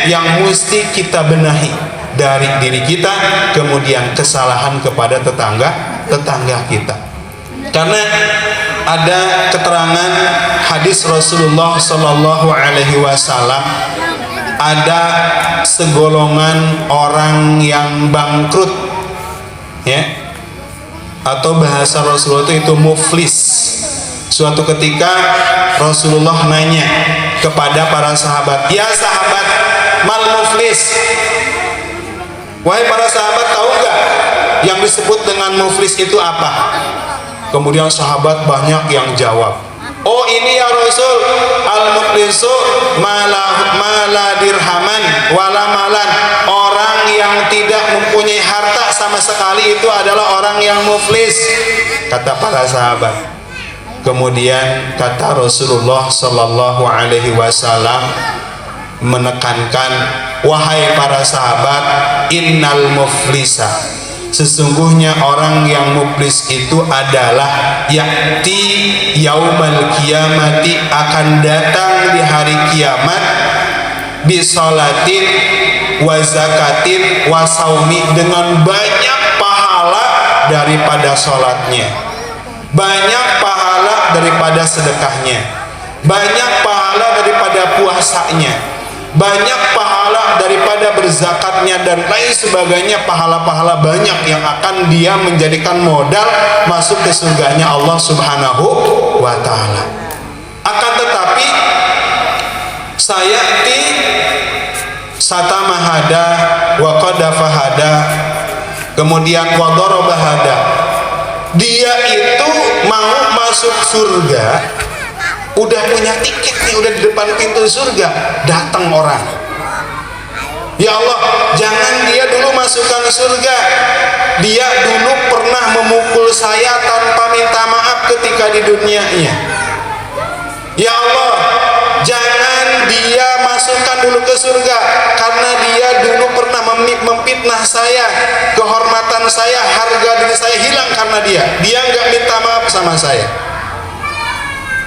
yang mesti kita benahi dari diri kita, kemudian kesalahan kepada tetangga kita. Karena ada keterangan hadis Rasulullah Shallallahu Alaihi Wasallam, ada segolongan orang yang bangkrut, ya, atau bahasa Rasulullah itu muflis. Suatu ketika Rasulullah nanya kepada para sahabat, ya sahabat, mal muflis, wahai para sahabat, tahu nggak yang disebut dengan muflis itu apa? Kemudian sahabat banyak yang jawab, oh ini ya Rasul, al muflisu mala dirhaman wala malan, orang yang tidak mempunyai harta sama sekali itu adalah orang yang muflis, kata para sahabat. Kemudian kata Rasulullah Sallallahu Alaihi Wasallam menekankan, wahai para sahabat, innal muflisa, sesungguhnya orang yang muflis itu adalah yakti yaumal kiamati, akan datang di hari kiamat, bisolatin wa zakatin wa saumi, dengan banyak pahala daripada sholatnya, banyak pahala daripada sedekahnya, banyak pahala daripada puasanya, banyak pahala daripada berzakatnya, dan lain sebagainya. Pahala-pahala banyak yang akan dia menjadikan modal masuk ke surganya Allah Subhanahu wa Ta'ala. Akan tetapi sayati satamahada wa qadafahada, kemudian wa darabahada, dia itu mau masuk surga, udah punya tiket nih, udah di depan pintu surga, datang orang, ya Allah, jangan dia dulu masukkan surga, dia dulu pernah memukul saya tanpa minta maaf ketika di dunianya, ya Allah, jangan dia masukkan dulu ke surga karena dia dulu pernah memfitnah saya, kehormatan saya, harga diri saya hilang karena dia nggak minta maaf sama saya.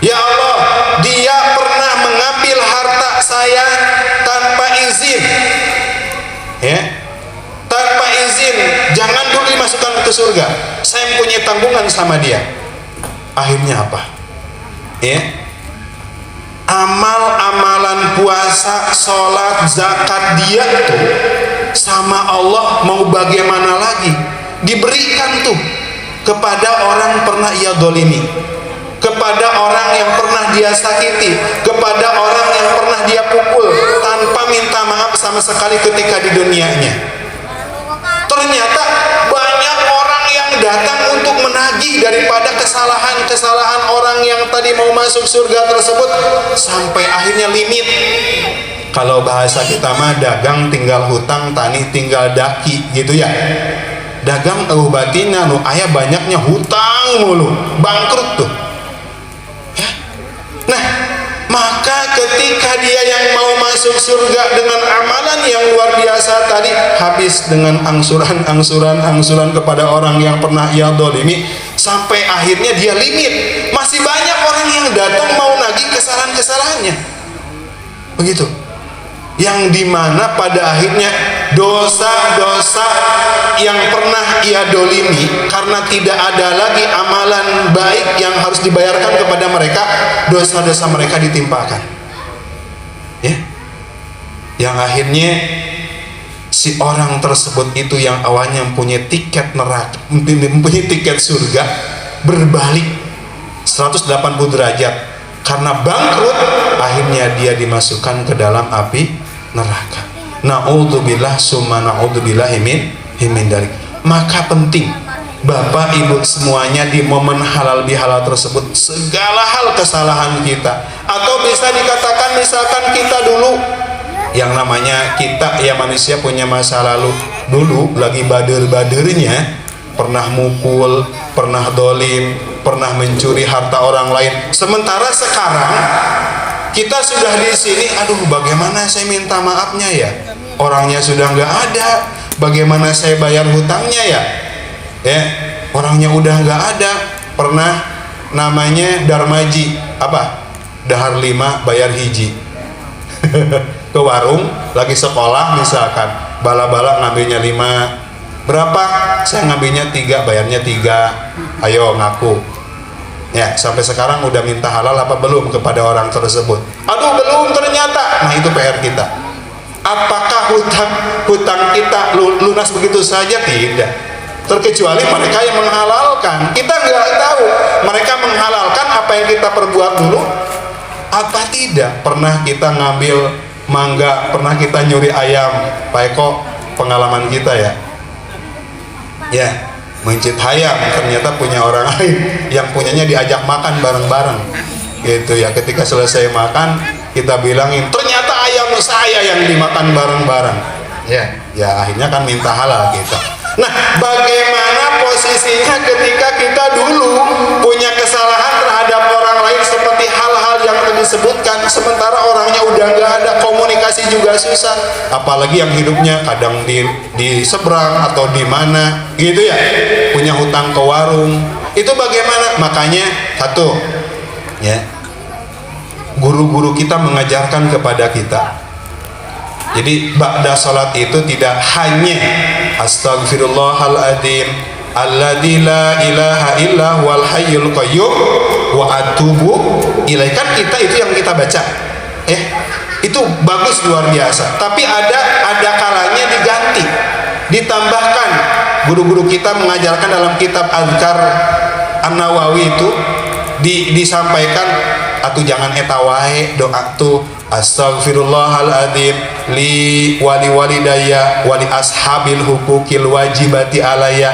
Ya Allah, Allah, dia pernah mengambil harta saya tanpa izin, ya, tanpa izin, jangan dulu dimasukkan ke surga. Saya punya tanggungan sama dia. Akhirnya apa? Ya, amal-amalan puasa, sholat, zakat dia tuh sama Allah mau bagaimana lagi? Diberikan tuh kepada orang pernah ia dolimi, kepada orang yang pernah dia sakiti, kepada orang yang pernah dia pukul tanpa minta maaf sama sekali ketika di dunianya. Ternyata banyak orang yang datang untuk menagih daripada kesalahan-kesalahan orang yang tadi mau masuk surga tersebut, sampai akhirnya limit. Kalau bahasa kita mah dagang tinggal hutang, tani tinggal daki, gitu ya. Dagang batina nu aya banyaknya hutang mulu, bangkrut tuh. Ya. Nah, maka ketika dia yang mau masuk surga dengan amalan yang luar biasa tadi, habis dengan angsuran kepada orang yang pernah ia dolimi, sampai akhirnya dia limit. Masih banyak orang yang datang mau nagih kesalahan-kesalahannya, begitu, yang dimana pada akhirnya dosa-dosa yang pernah ia dolimi, karena tidak ada lagi amalan baik yang harus dibayarkan kepada mereka, dosa-dosa mereka ditimpakan, ya, yang akhirnya si orang tersebut itu yang awalnya mempunyai tiket neraka, mempunyai tiket surga, berbalik 180 derajat karena bangkrut, akhirnya dia dimasukkan ke dalam api neraka. Na'udzubillah summa na'udzubillah min dalik. Maka penting Bapak Ibu semuanya di momen halal bihalal tersebut, segala hal kesalahan kita, atau bisa dikatakan misalkan kita dulu, yang namanya kita ya manusia punya masa lalu, dulu lagi bader-badernya pernah mukul, pernah dolim, pernah mencuri harta orang lain. Sementara sekarang kita sudah di sini, aduh bagaimana saya minta maafnya ya, orangnya sudah nggak ada, bagaimana saya bayar hutangnya ya, orangnya udah nggak ada. Pernah namanya Darmaji, apa, dahar 5 bayar hiji. Ke warung lagi sekolah misalkan, bala-bala ngambilnya 5, berapa? Saya ngambilnya 3, bayarnya 3, ayo ngaku. Ya, sampai sekarang udah minta halal apa belum kepada orang tersebut? Aduh belum ternyata. Nah itu PR kita. Apakah hutang kita lunas begitu saja? Tidak. Terkecuali mereka yang menghalalkan. Kita nggak tahu mereka menghalalkan apa yang kita perbuat dulu apa tidak. Pernah kita ngambil mangga, pernah kita nyuri ayam. Pak Eko, pengalaman kita ya. Ya, mencit ayam ternyata punya orang lain, yang punyanya diajak makan bareng-bareng gitu ya. Ketika selesai makan kita bilangin ternyata ayam saya yang dimakan bareng-bareng, ya akhirnya kan minta halal kita. Nah, bagaimana posisinya ketika kita dulu punya kesalahan terhadap orang lain seperti hal-hal yang tadi disebutkan, sementara orangnya udah nggak ada, komunikasi juga susah, apalagi yang hidupnya kadang di seberang atau di mana gitu ya, punya hutang ke warung, itu bagaimana? Makanya satu ya, guru-guru kita mengajarkan kepada kita, jadi ba'da salat itu tidak hanya astagfirullahaladzim alladzi la ilaha illa huwal hayyul qayyum wa atubu ilaih, kan kita itu yang kita baca, itu bagus luar biasa, tapi ada kalanya diganti, ditambahkan. Guru-guru kita mengajarkan dalam kitab Azkar An-Nawawi itu disampaikan, atau jangan eta wae doa tuh, astagfirullahaladzim li wali walidayya wali ashabil hukukil wajibati alaya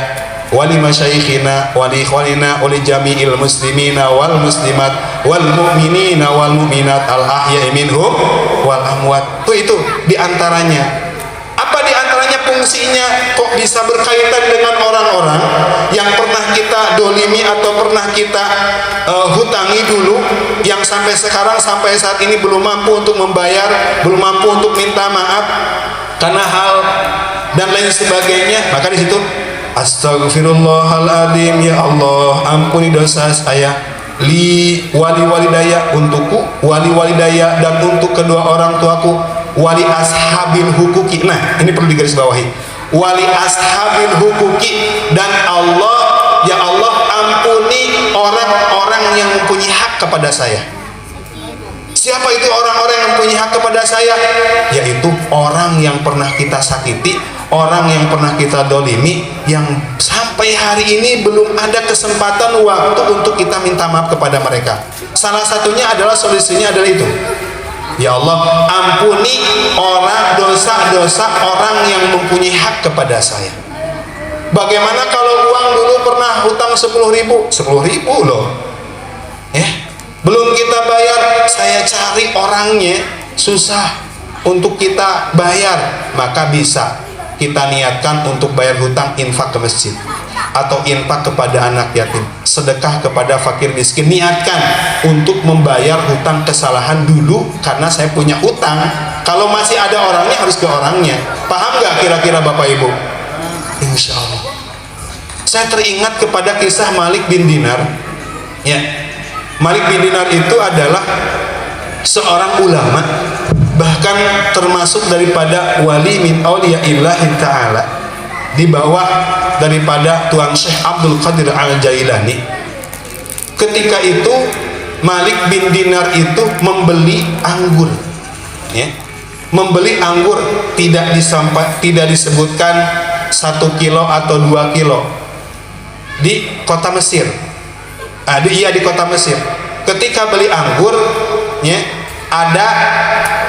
wali masyayikhina wali ikhwanina wali jami'il muslimina wal muslimat wal mu'minina wal mu'minat al ahya'i minhum wal amwat. Itu diantaranya. Apa diantaranya fungsinya? Kok bisa berkaitan dengan orang-orang yang pernah kita dolimi atau pernah kita hutangi dulu, yang sampai sekarang sampai saat ini belum mampu untuk membayar, belum mampu untuk minta maaf karena hal dan lain sebagainya. Maka di situ astagfirullahaladzim, ya Allah ampuni dosa saya, li wali daya untukku, wali daya dan untuk kedua orang tuaku, wali ashabil hukuki. Nah, ini perlu digarisbawahi. Wali ashabil hukuki, dan Allah, ya Allah, ampuni orang-orang yang mempunyai hak kepada saya. Siapa itu orang-orang yang mempunyai hak kepada saya? Yaitu orang yang pernah kita sakiti, orang yang pernah kita dolimi, yang sampai hari ini belum ada kesempatan waktu untuk kita minta maaf kepada mereka. Salah satunya adalah, solusinya adalah itu. Ya Allah, ampuni orang, dosa-dosa orang yang mempunyai hak kepada saya. Bagaimana kalau uang dulu pernah hutang 10.000? 10.000 loh. Belum kita bayar, saya cari orangnya, susah untuk kita bayar, maka bisa kita niatkan untuk bayar hutang, infak ke masjid, atau infak kepada anak yatim, sedekah kepada fakir miskin. Niatkan untuk membayar hutang kesalahan dulu, karena saya punya hutang. Kalau masih ada orangnya, harus ke orangnya. Paham gak kira-kira Bapak Ibu? Insya Allah. Saya teringat kepada kisah Malik bin Dinar. Ya, Malik bin Dinar itu adalah seorang ulama, bahkan termasuk daripada wali min auliya'illahi ta'ala, di bawah daripada Tuan Syekh Abdul Qadir Al-Jailani. Ketika itu Malik bin Dinar itu membeli anggur, ya, membeli anggur, tidak disebutkan 1 kilo atau 2 kilo, di kota Mesir. Di kota Mesir. Ketika beli anggur, ya, ada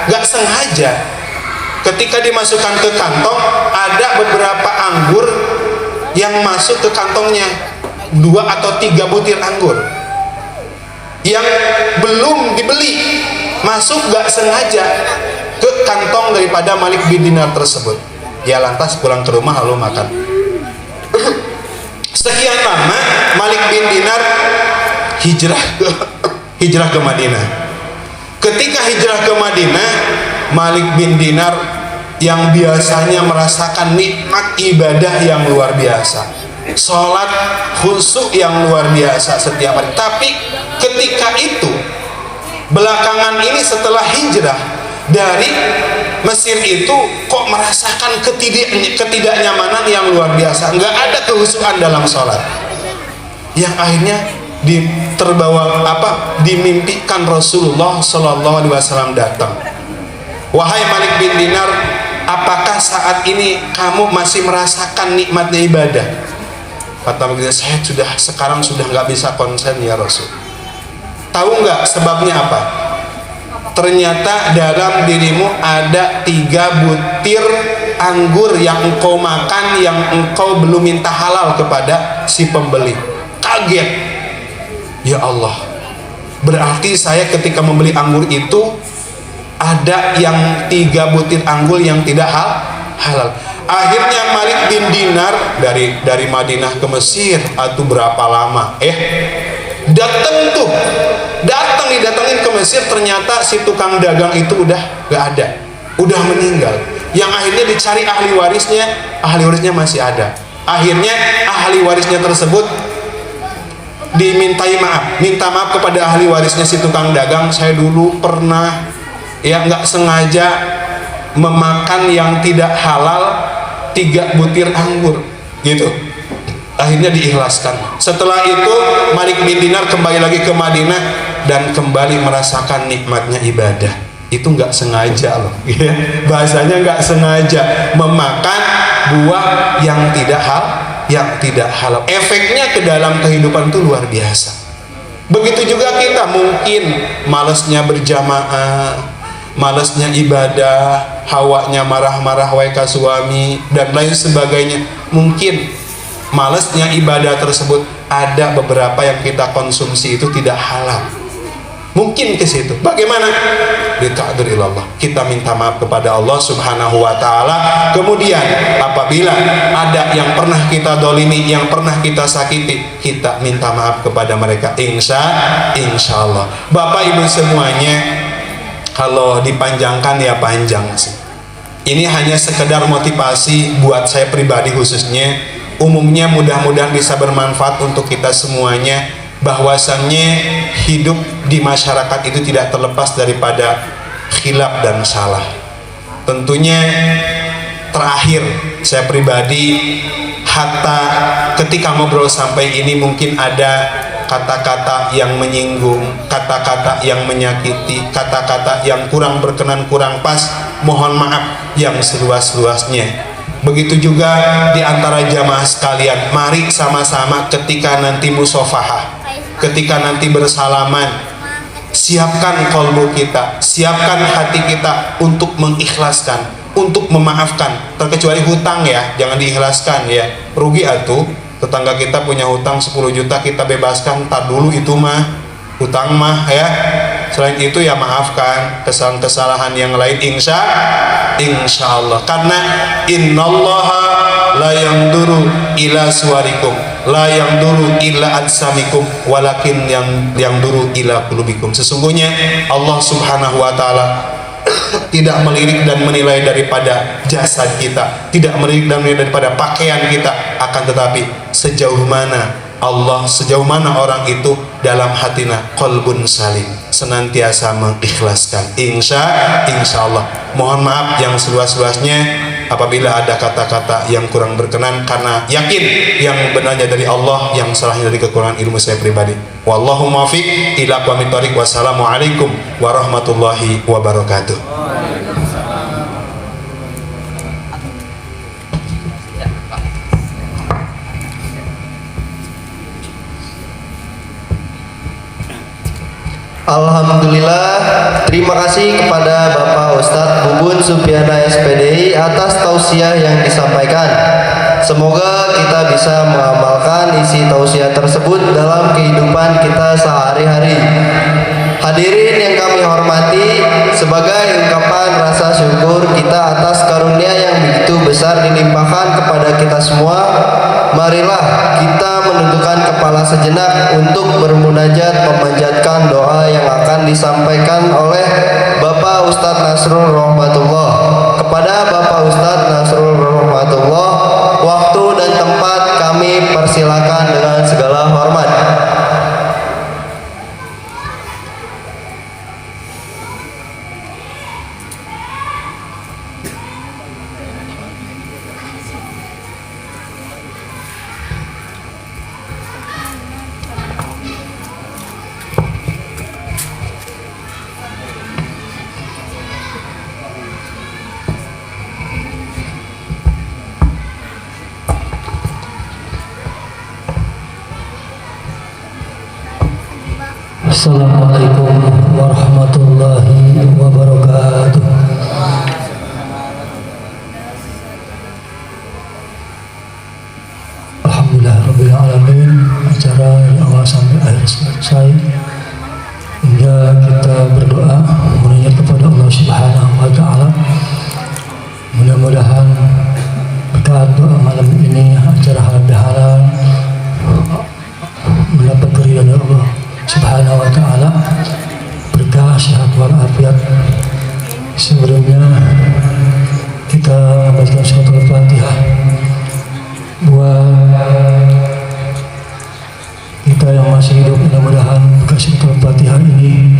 gak sengaja ketika dimasukkan ke kantong, ada beberapa anggur yang masuk ke kantongnya, 2 atau 3 butir anggur yang belum dibeli, masuk gak sengaja ke kantong daripada Malik bin Dinar tersebut. Ya, lantas pulang ke rumah lalu makan. Sekian lama Malik bin Dinar hijrah ke Madinah. Ketika hijrah ke Madinah, Malik bin Dinar yang biasanya merasakan nikmat ibadah yang luar biasa, sholat khusyuk yang luar biasa setiap hari, tapi ketika itu belakangan ini setelah hijrah dari Mesir itu kok merasakan ketidaknyamanan yang luar biasa, nggak ada kehusukan dalam sholat, yang akhirnya dimimpikan Rasulullah Shallallahu Alaihi Wasallam datang. Wahai Malik bin Dinar, apakah saat ini kamu masih merasakan nikmatnya ibadah? Kata Malik bin Dinar, saya sekarang sudah nggak bisa konsen ya Rasul. Tahu nggak sebabnya apa? Ternyata dalam dirimu ada 3 butir anggur yang engkau makan, yang engkau belum minta halal kepada si pembeli. Kaget. Ya Allah, berarti saya ketika membeli anggur itu ada yang 3 butir anggur yang tidak halal. Akhirnya Malik bin Dinar dari Madinah ke Mesir, itu berapa lama? Didatengin ke Mesir, ternyata si tukang dagang itu udah gak ada, udah meninggal. Yang akhirnya dicari ahli warisnya masih ada. Akhirnya ahli warisnya tersebut minta maaf kepada ahli warisnya si tukang dagang, saya dulu pernah nggak sengaja memakan yang tidak halal 3 butir anggur gitu. Akhirnya diikhlaskan. Setelah itu Malik bin Dinar kembali lagi ke Madinah dan kembali merasakan nikmatnya ibadah. Itu nggak sengaja loh, ya. Bahasanya nggak sengaja memakan buah yang tidak halal. Efeknya ke dalam kehidupan itu luar biasa. Begitu juga kita mungkin malesnya berjamaah, malesnya ibadah, hawanya marah-marah wae ka suami dan lain sebagainya. Mungkin malesnya ibadah tersebut ada beberapa yang kita konsumsi itu tidak halal. Mungkin ke situ. Bagaimana? Bitakdirillah. Kita minta maaf kepada Allah Subhanahu wa taala. Kemudian apabila ada yang pernah kita dolimi, yang pernah kita sakiti, kita minta maaf kepada mereka. Insya Allah. Bapak Ibu semuanya, kalau dipanjangkan ya panjang sih. Ini hanya sekedar motivasi buat saya pribadi khususnya. Umumnya mudah-mudahan bisa bermanfaat untuk kita semuanya. bahwasannya hidup di masyarakat itu tidak terlepas daripada khilaf dan salah. Tentunya terakhir saya pribadi, hatta ketika ngobrol sampai ini mungkin ada kata-kata yang menyinggung, kata-kata yang menyakiti, kata-kata yang kurang berkenan, kurang pas, mohon maaf yang seluas-luasnya. Begitu juga di antara jamaah sekalian, mari sama-sama ketika nanti musafahah, ketika nanti bersalaman, siapkan kalbu kita, siapkan hati kita untuk mengikhlaskan, untuk memaafkan. Terkecuali hutang ya, jangan diikhlaskan ya, rugi atuh. Tetangga kita punya hutang 10 juta, kita bebaskan, tar dulu itu mah hutang mah ya. Selain itu ya maafkan kesalahan-kesalahan yang lain, insya Allah. Karena innallaha la yanduru ila suwarikum, la yanduru ila ajsamikum, walakin yang yanduru ila qulubikum. Sesungguhnya Allah Subhanahu wa taala tidak melirik dan menilai daripada jasad kita, tidak melirik dan menilai daripada pakaian kita, akan tetapi sejauh mana Allah, sejauh mana orang itu dalam hatinya qalbun salim, senantiasa mengikhlaskan. Insya Allah. Mohon maaf yang seluas-luasnya apabila ada kata-kata yang kurang berkenan, karena yakin yang benarnya dari Allah, yang salahnya dari kekurangan ilmu saya pribadi. Wallahu muwaffiq ila aqwamit thoriq. Wassalamualaikum warahmatullahi wabarakatuh. Alhamdulillah, terima kasih kepada Bapak Ustadz Bubun Supiana SPDI atas tausiah yang disampaikan. Semoga kita bisa mengamalkan isi tausiah tersebut dalam kehidupan kita sehari-hari. Hadirin yang kami hormati, sebagai ungkapan rasa syukur kita atas karunia yang begitu besar dilimpahkan kepada kita semua, marilah kita menundukkan kepala sejenak untuk bermunajat memanjatkan doa yang akan disampaikan oleh Bapak Ustadz Nasrul Rahmatullah. Kepada Bapak Ustadz Nasrul Rahmatullah, waktu dan tempat kami persilakan dengan segala hormat. Assalamualaikum warahmatullahi wabarakatuh. Alhamdulillah rabbil alamin, acara yang awal sampai akhir selesai, hingga kita berdoa mengingat kepada Allah Subhanahu wa taala. Mudah-mudahan berkat doa malam ini acara halal bihalal mendapat keridhaan dari Allah Subhanahu wa ta'ala, berkah, sehat walafiat. Sebelumnya kita membaca surat Al-Fatihah buat kita yang masih hidup. Mudah-mudahan berkah surat Al-Fatihah ini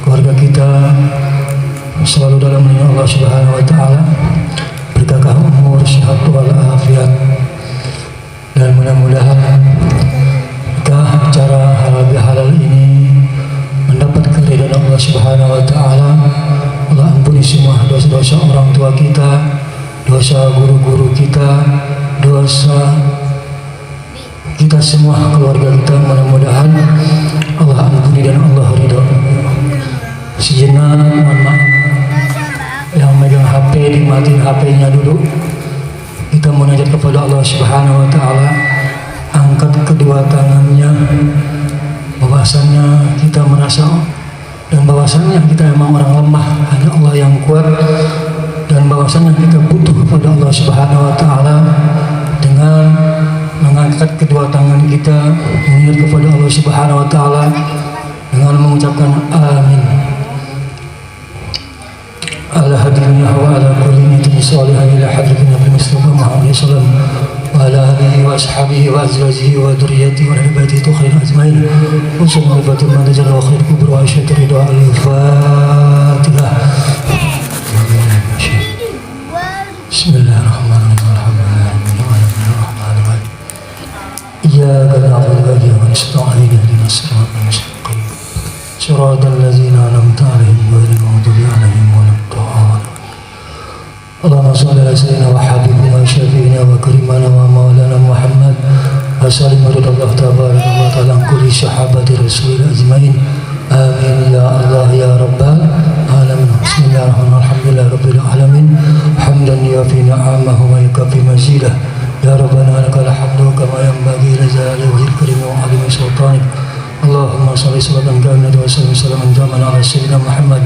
keluarga kita selalu dalam lindungan Allah Subhanahu wa ta'ala, berkah umur, sehat walafiat, dan mudah-mudahan acara halal bihalal ini mendapat keridhaan Allah Subhanahu wa taala. Allah ampuni semua dosa-dosa orang tua kita, dosa guru-guru kita, dosa kita semua, keluarga kita. Mudah-mudahan Allah ampuni dan Allah ridho. Sejenak mohon maaf, yang megang HP dimatiin HP-nya dulu. Kita munajat kepada Allah Subhanahu wa taala, angkat kedua tangannya, bahwasannya kita merasa dan bahwasannya kita memang orang lemah, hanya Allah yang kuat, dan bahwasannya kita butuh kepada Allah Subhanahu wa taala. Dengan mengangkat kedua tangan kita mengingat kepada Allah Subhanahu wa taala dengan mengucapkan amin. Ala hadrinya wa ala kulli niyatin salihah ila hadratin Nabi Mustafa Muhammad sallallahu alaihi wasallam wa ala alihi wa وأصحابه وأزواجه وذريته وأهل بيته خير أجمعين وصلى الفاتحة ما تجعل خير كبر وعيشة رضا الفاتحة. بسم الله الرحمن الرحيم الحمد لله الرحمن الرحيم إياك نعبد وإياك نستعين اهدنا الصراط المستقيم صراط الذين أنعمت عليهم غير المغضوب عليهم ولا الضالين. اللهم صل على سيدنا وحبيبنا وشفينا وكريمنا ومولانا محمد وسلم رضا الله تبارك وتعالى عن كل صحابة رسول الله أجمعين آمين يا الله يا رب العالمين. بسم الله الرحمن الرحيم الحمد لله رب العالمين حمدا يوافي نعمه ويكفي مزيده يا ربنا لك الحمد كما ينبغي لجلال وجهك الكريم وعظيم سلطانك. اللهم صل صلاة كاملة وسلم سلاما تاما على سيدنا محمد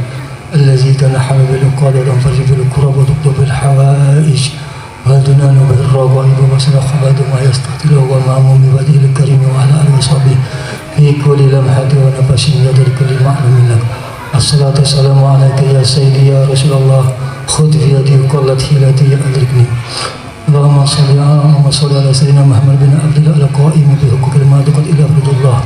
الذي كان حبيب القادة وانفرج في الكرب وتكتب الحوائج وتنال به الرغائب وسلخ بعد ما يستطيع والمأموم بوجهه الكريم وعلى آله وصحبه في كل لمحة ونفس يدر كل معلوم لك. الصلاة والسلام عليك يا سيدي يا رسول الله خذ في يدي وقلت حيلتي أدركني. اللهم صل على سيدنا محمد بن عبد الله القائم بحقوق المعتقد إلى حدود الله.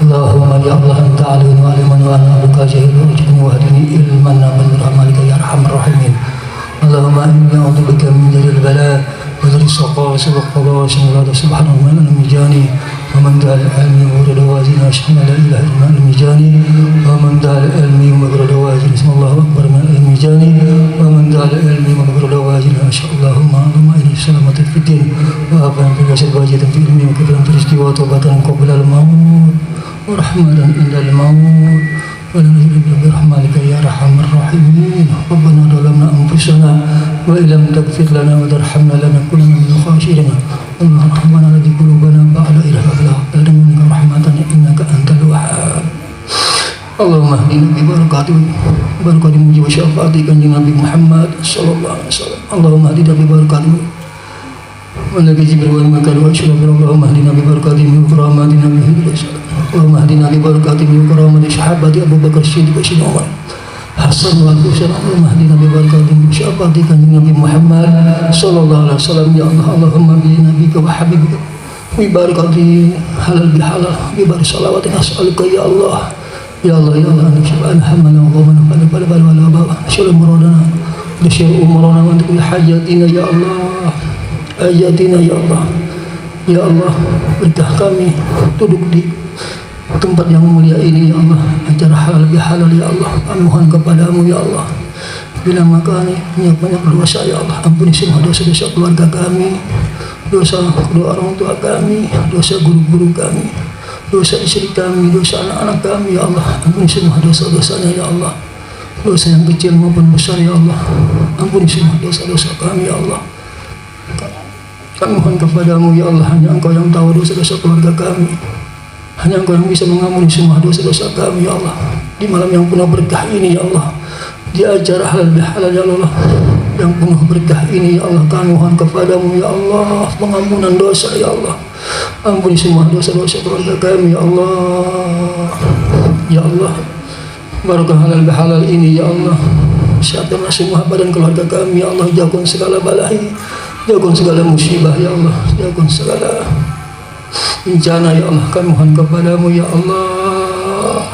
اللهم يا الله أنت عليم وعلما وأنا بك جاهل وارزقني واهدني علما من رحمتك يا أرحم الراحمين. اللهم إني أعوذ بك من ذل البلاء وذل السقاء وسوء القضاء وسوء سبحان الله الميجاني ومن دعا العلم وغير دوازين أشهد أن لا إله إلا الله الميجاني ومن دعا العلم وغير دوازين اسم الله أكبر من الميجاني ومن دعا العلم وغير دوازين ما شاء الله اللهم إني سلامة في الدين وأبا في الجسد واجدا في علمي وكبرا في رزقي وتوبة قبل الموت ورحمة عند الموت ونزل برحمتك يا أرحم الراحمين. ربنا ظلمنا أنفسنا وإن لم تغفر لنا وترحمنا لنكونن من الخاسرين. اللهم ربنا الذي قلوبنا بعد إذ هديتنا منك رحمة إنك أنت الوهاب. اللهم اهدنا ببركات موجب شفاعة kanjeng Nabi Muhammad sallallahu alaihi wasallam. اللهم اهدنا ببركات ونبي جبريل والمكان والشرف. اللهم اهدنا ببركات من كرامات نبي الرسول. اللهم اهدنا ببركات من كرامات صحابة أبو بكر الصديق وسيدنا عمر حسن والحسين. اللهم اهدنا ببركات من شفاعة kanjeng Nabi Muhammad sallallahu alaihi wasallam. Ya Allah Allahumma bi nabiyika wa habibika bibarakati halal bihalal bibarik salawatin as'aluka ya Allah ya Allah ya Allah anak syabana hamana wa qawmana pada wala bawa syul muradana bisyir umurana wa antuk hajatina ya Allah ayatina ya Allah ya Allah. Berkah kami duduk di tempat yang mulia ini ya Allah, acara halal bihalal ya Allah. Kami mohon kepadamu ya Allah bila kami banyak dosa ya Allah, ampuni semua dosa-dosa keluarga kami, dosa kedua orang tua kami, dosa guru-guru kami, dosa istri kami, dosa anak-anak kami ya Allah. Ampuni semua dosa-dosanya ya Allah, dosa yang kecil maupun besar ya Allah. Ampuni semua dosa-dosa kami ya Allah. Kami mohon kepadamu ya Allah, hanya Engkau yang tahu dosa-dosa keluarga kami, hanya Engkau yang bisa mengampuni semua dosa-dosa kami ya Allah. Di malam yang penuh berkah ini ya Allah, di acara halal bihalal ya Allah yang penuh berkah ini ya Allah, kami mohon kepadamu ya Allah pengampunan dosa ya Allah. Ampuni semua dosa-dosa keluarga kami ya Allah. Ya Allah, barakah halal bihalal ini ya Allah, sehatkanlah semua badan keluarga kami ya Allah. Jauhkan segala balai, jauhkan segala musibah ya Allah, jauhkan segala bencana ya Allah. Kami mohon kepadamu ya Allah,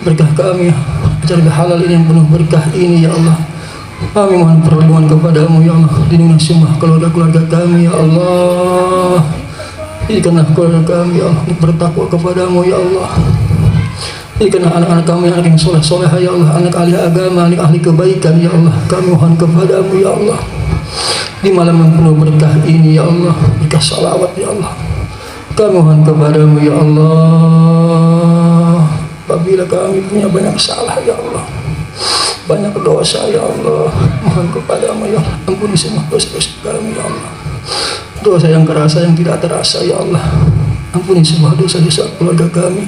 berkah kami acara halal ini yang penuh berkah ini ya Allah. Kami mohon perlindungan kepadamu ya Allah, lindungi semua keluarga-keluarga kami ya Allah. Jadikanlah keluarga kami ya Allah bertakwa kepadamu ya Allah. Jadikanlah anak-anak kami anak yang soleh-soleh ya Allah, anak ahli agama, anak ahli kebaikan ya Allah. Kami mohon kepadamu ya Allah, di malam yang penuh berkah ini ya Allah, berkah salawat ya Allah. Kami mohon kepadamu ya Allah, apabila kami punya banyak salah ya Allah, banyak dosa ya Allah, mohon kepadamu ya Allah, ampuni semua dosa-dosa kami ya Allah. Dosa yang terasa yang tidak terasa ya Allah, ampuni semua dosa-dosa keluarga kami.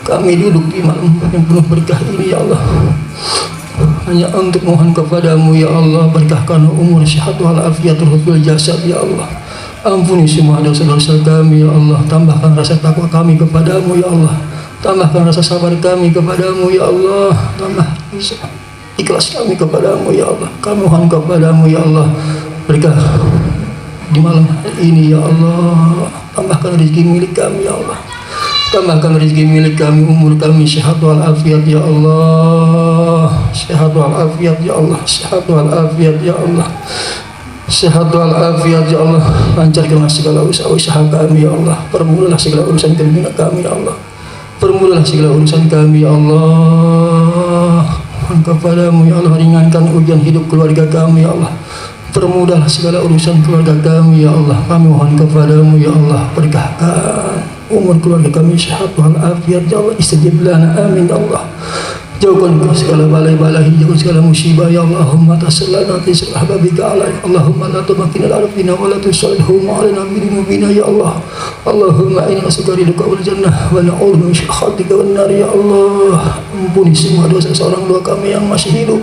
Kami duduk di malam yang penuh berkah ini ya Allah, hanya untuk mohon kepadamu ya Allah, berkahkan umur sehat walafiatul fil jasad ya Allah. Ampuni semua dosa-dosa kami ya Allah, tambahkan rasa takwa kami kepadamu ya Allah, tambahkan rasa sabar kami kepadamu ya Allah, tambah ikhlas kami kepadamu ya Allah. Kami mohon kepadamu ya Allah, berkah di malam hari ini ya Allah. Tambahkan rezeki milik kami ya Allah. Tambahkan rezeki milik kami, umur kami sehat walafiat ya Allah. Sehat walafiat ya Allah. Sehat walafiat ya Allah. Sehat walafiat ya Allah. Lancarkanlah segala usaha kami ya Allah. Permudahlah segala urusan kami ya Allah. Permudahlah segala urusan kami ya Allah. Mohon kepadamu ya Allah, ringankan ujian hidup keluarga kami ya Allah. Permudahlah segala urusan keluarga kami ya Allah. Kami mohon kepadamu ya Allah, berkahkan umur keluarga kami sehat walafiat ya Allah. Istajib lana amin ya Allah. Jauhkan segala balai-balai, jauhkan segala musibah ya Allahumma tasallana tisrah babika alai. Allahumma la tumakin al-arfina wa la tusalhum alana bidunubina ya Allah. Allahumma inna sukariduka wal jannah wa na'udhu min syakhatika wan nar ya Allah. Ampuni semua dosa seorang tua kami yang masih hidup,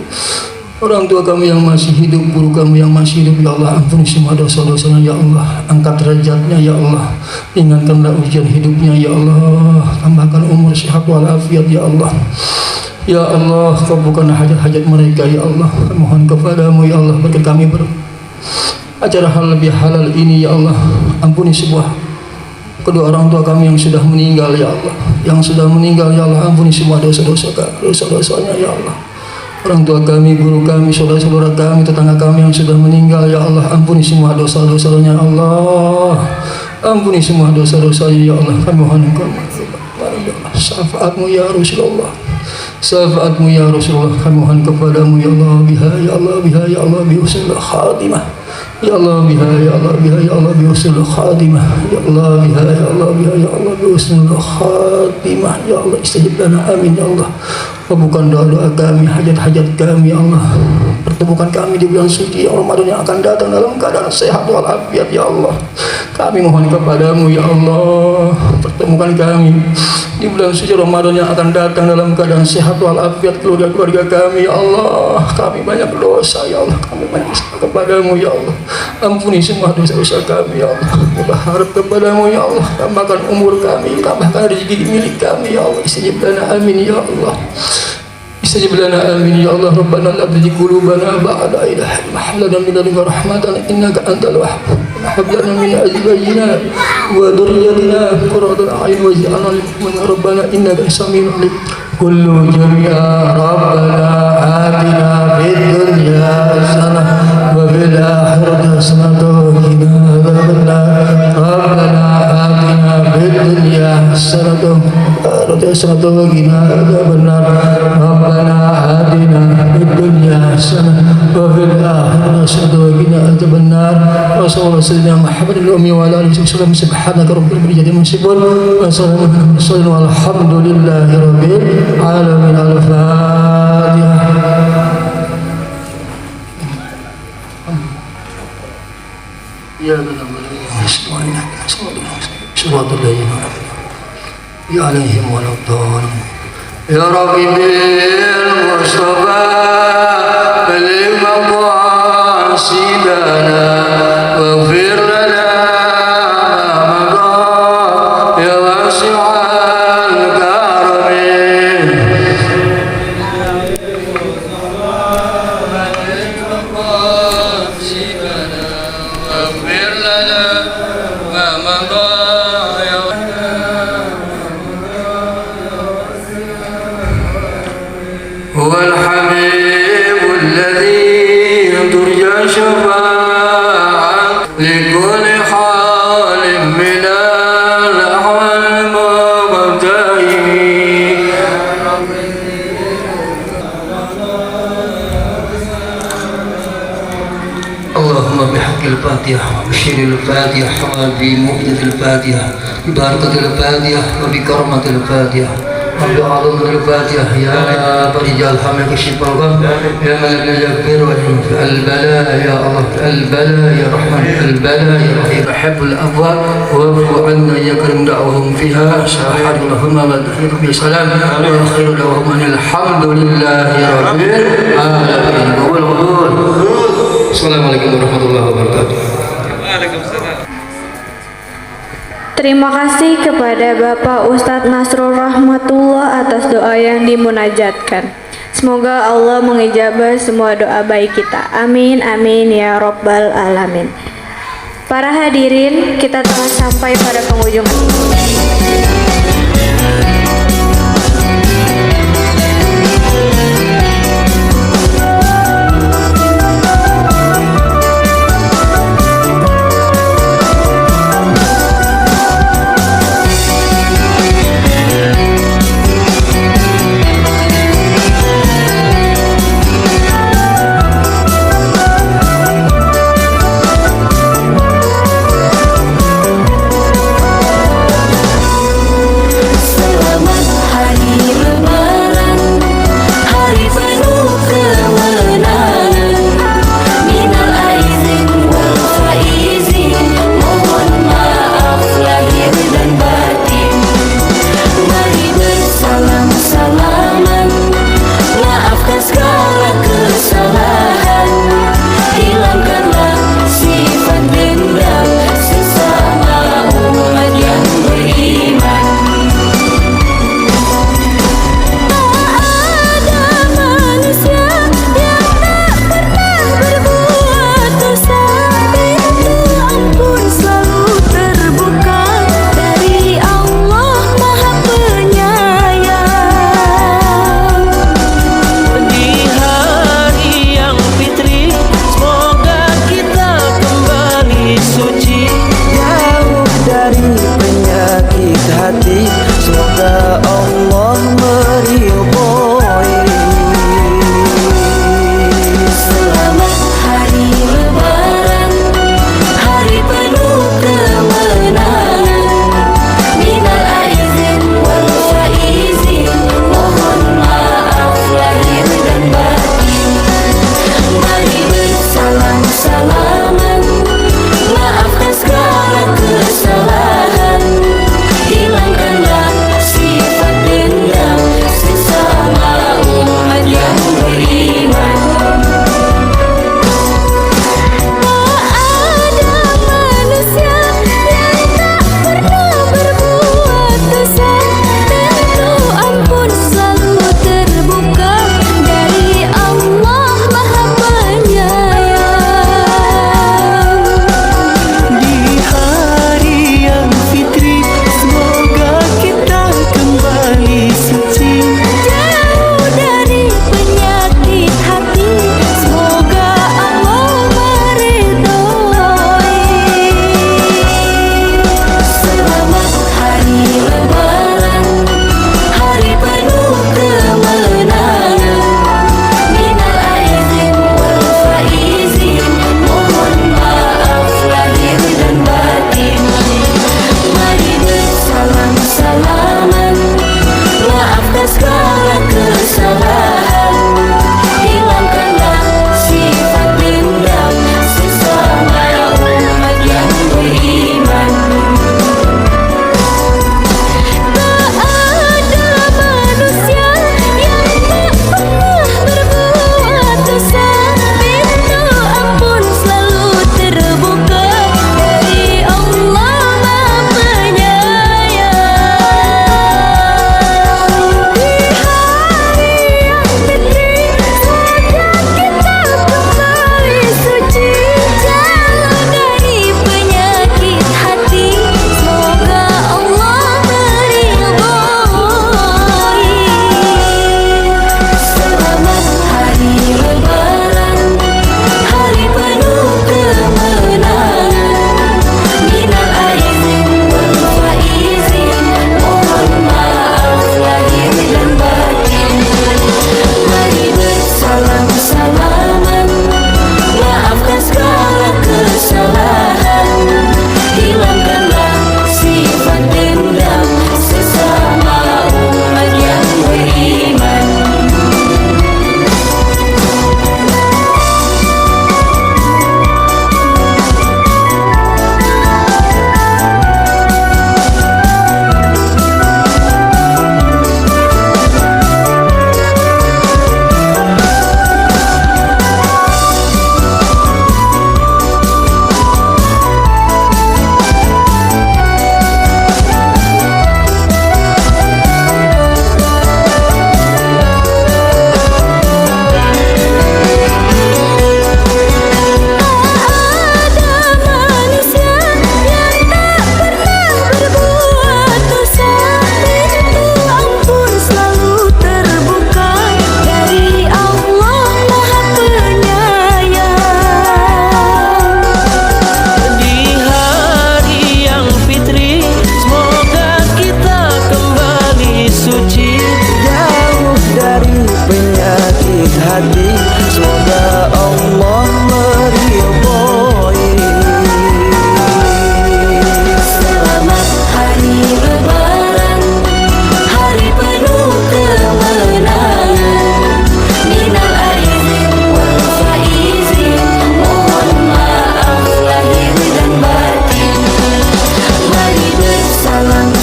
orang tua kami yang masih hidup, guru kami yang masih hidup ya Allah. Ampuni semua dosa-dosanya ya Allah. Angkat derajatnya ya Allah. Ringankanlah ujian hidupnya ya Allah. Tambahkan umur sehat walafiat ya Allah. Ya Allah, kabulkanlah hajat-hajat mereka ya Allah. Mohon kepadamu ya Allah, berkat kami acara halal bihalal ini ya Allah. Ampuni sebuah kedua orang tua kami yang sudah meninggal ya Allah. Yang sudah meninggal ya Allah, ampuni semua dosa-dosanya ya Allah. Orang tua kami, guru kami, saudara-saudara kami, tetangga kami yang sudah meninggal ya Allah. Ampuni semua dosa-dosanya ya Allah. Ampuni semua dosa-dosanya ya Allah. Kami mohon Engkau syafaatmu ya Rasulullah. Syafaatmu ya Rasulullah. Kami mohon kepadamu ya Allah. Biha ya Allah, biha ya Allah, biusul khatimah ya Allah, biha ya Allah, biha ya Allah, biusul khatimah ya Allah, biha ya Allah, biha ya Allah, biusul khatimah ya Allah. Istajib lana amin ya Allah. Kabulkan doa-doa kami, hajat-hajat kami ya Allah. Pertemukan kami di bulan suci yang Ramadan yang akan datang dalam keadaan sehat walafiat ya Allah. Kami mohon kepadamu ya Allah, pertemukan kami di bulan suci Ramadan yang akan datang dalam keadaan sehat walafiat keluarga-keluarga kami ya Allah. Kami banyak dosa ya Allah, kami banyak dosa kepadamu ya Allah. Ampuni semua dosa-dosa kami ya Allah. Berharap kepadamu ya Allah, tambahkan umur kami, tambahkan rezeki milik kami ya Allah. Istajib lana amin ya Allah. Istajib lana amin ya Allah. Rabbana la tuzigh qulubana ba'da idh hadaytana min ladunka rahmatan innaka antal wahhab. Hab lana min azwajina wa dhurriyyatina qurrata a'yun waj'alna lil mu'minina rabbana innaka samiul alim. Kullu jami'a rabbana atina fid dunya hasanah wa fil akhirati hasanah wa qina adzabannar. Rabbana atina fid dunya hasanah wa fil akhirati hasanah wa qina adzabannar. Rabbana atina fid dunya hasanah wa fil akhirati hasanah wa qina adzabannar. Rasulullah sallallahu Muhammad al-ummi wa ala alihi wasallam. Subhanaka rabbil izzati amma yasifun wa salamun alal mursalin walhamdulillahi rabbil alamin. Al-Fatihah. Ya ya alaihim waladhdallin. Ya Rabbi bil Mustafa bil maqasidana waghfir lana ma madha ya wasi'al karim. هو الحبيب الذي ترجى شفاعة لكل حال من الأحوال المبتهمين. اللهم بحق الفاتحة وبشر الفاتحة وبمؤنة الفاتحة ببركة الفاتحة وبكرمة الفاتحة وبعظمة الفاتحة يا فرج الهم كشف الغم يا من لا يغفر وينفع البلاء يا الله البلاء يا رحمن البلاء يا رحيم أحب الأبواب واعف عنا يا كريم دعوهم فيها ساحر اللهم والدخل بسلام وخير لهم أن الحمد لله رب العالمين. Assalamualaikum warahmatullahi wabarakatuh. Terima kasih kepada Bapak Ustadz Nasrul Rahmatullah atas doa yang dimunajatkan. Semoga Allah mengijabah semua doa baik kita. Amin, amin ya Rabbal Alamin. Para hadirin, kita telah sampai pada penghujung.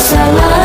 salam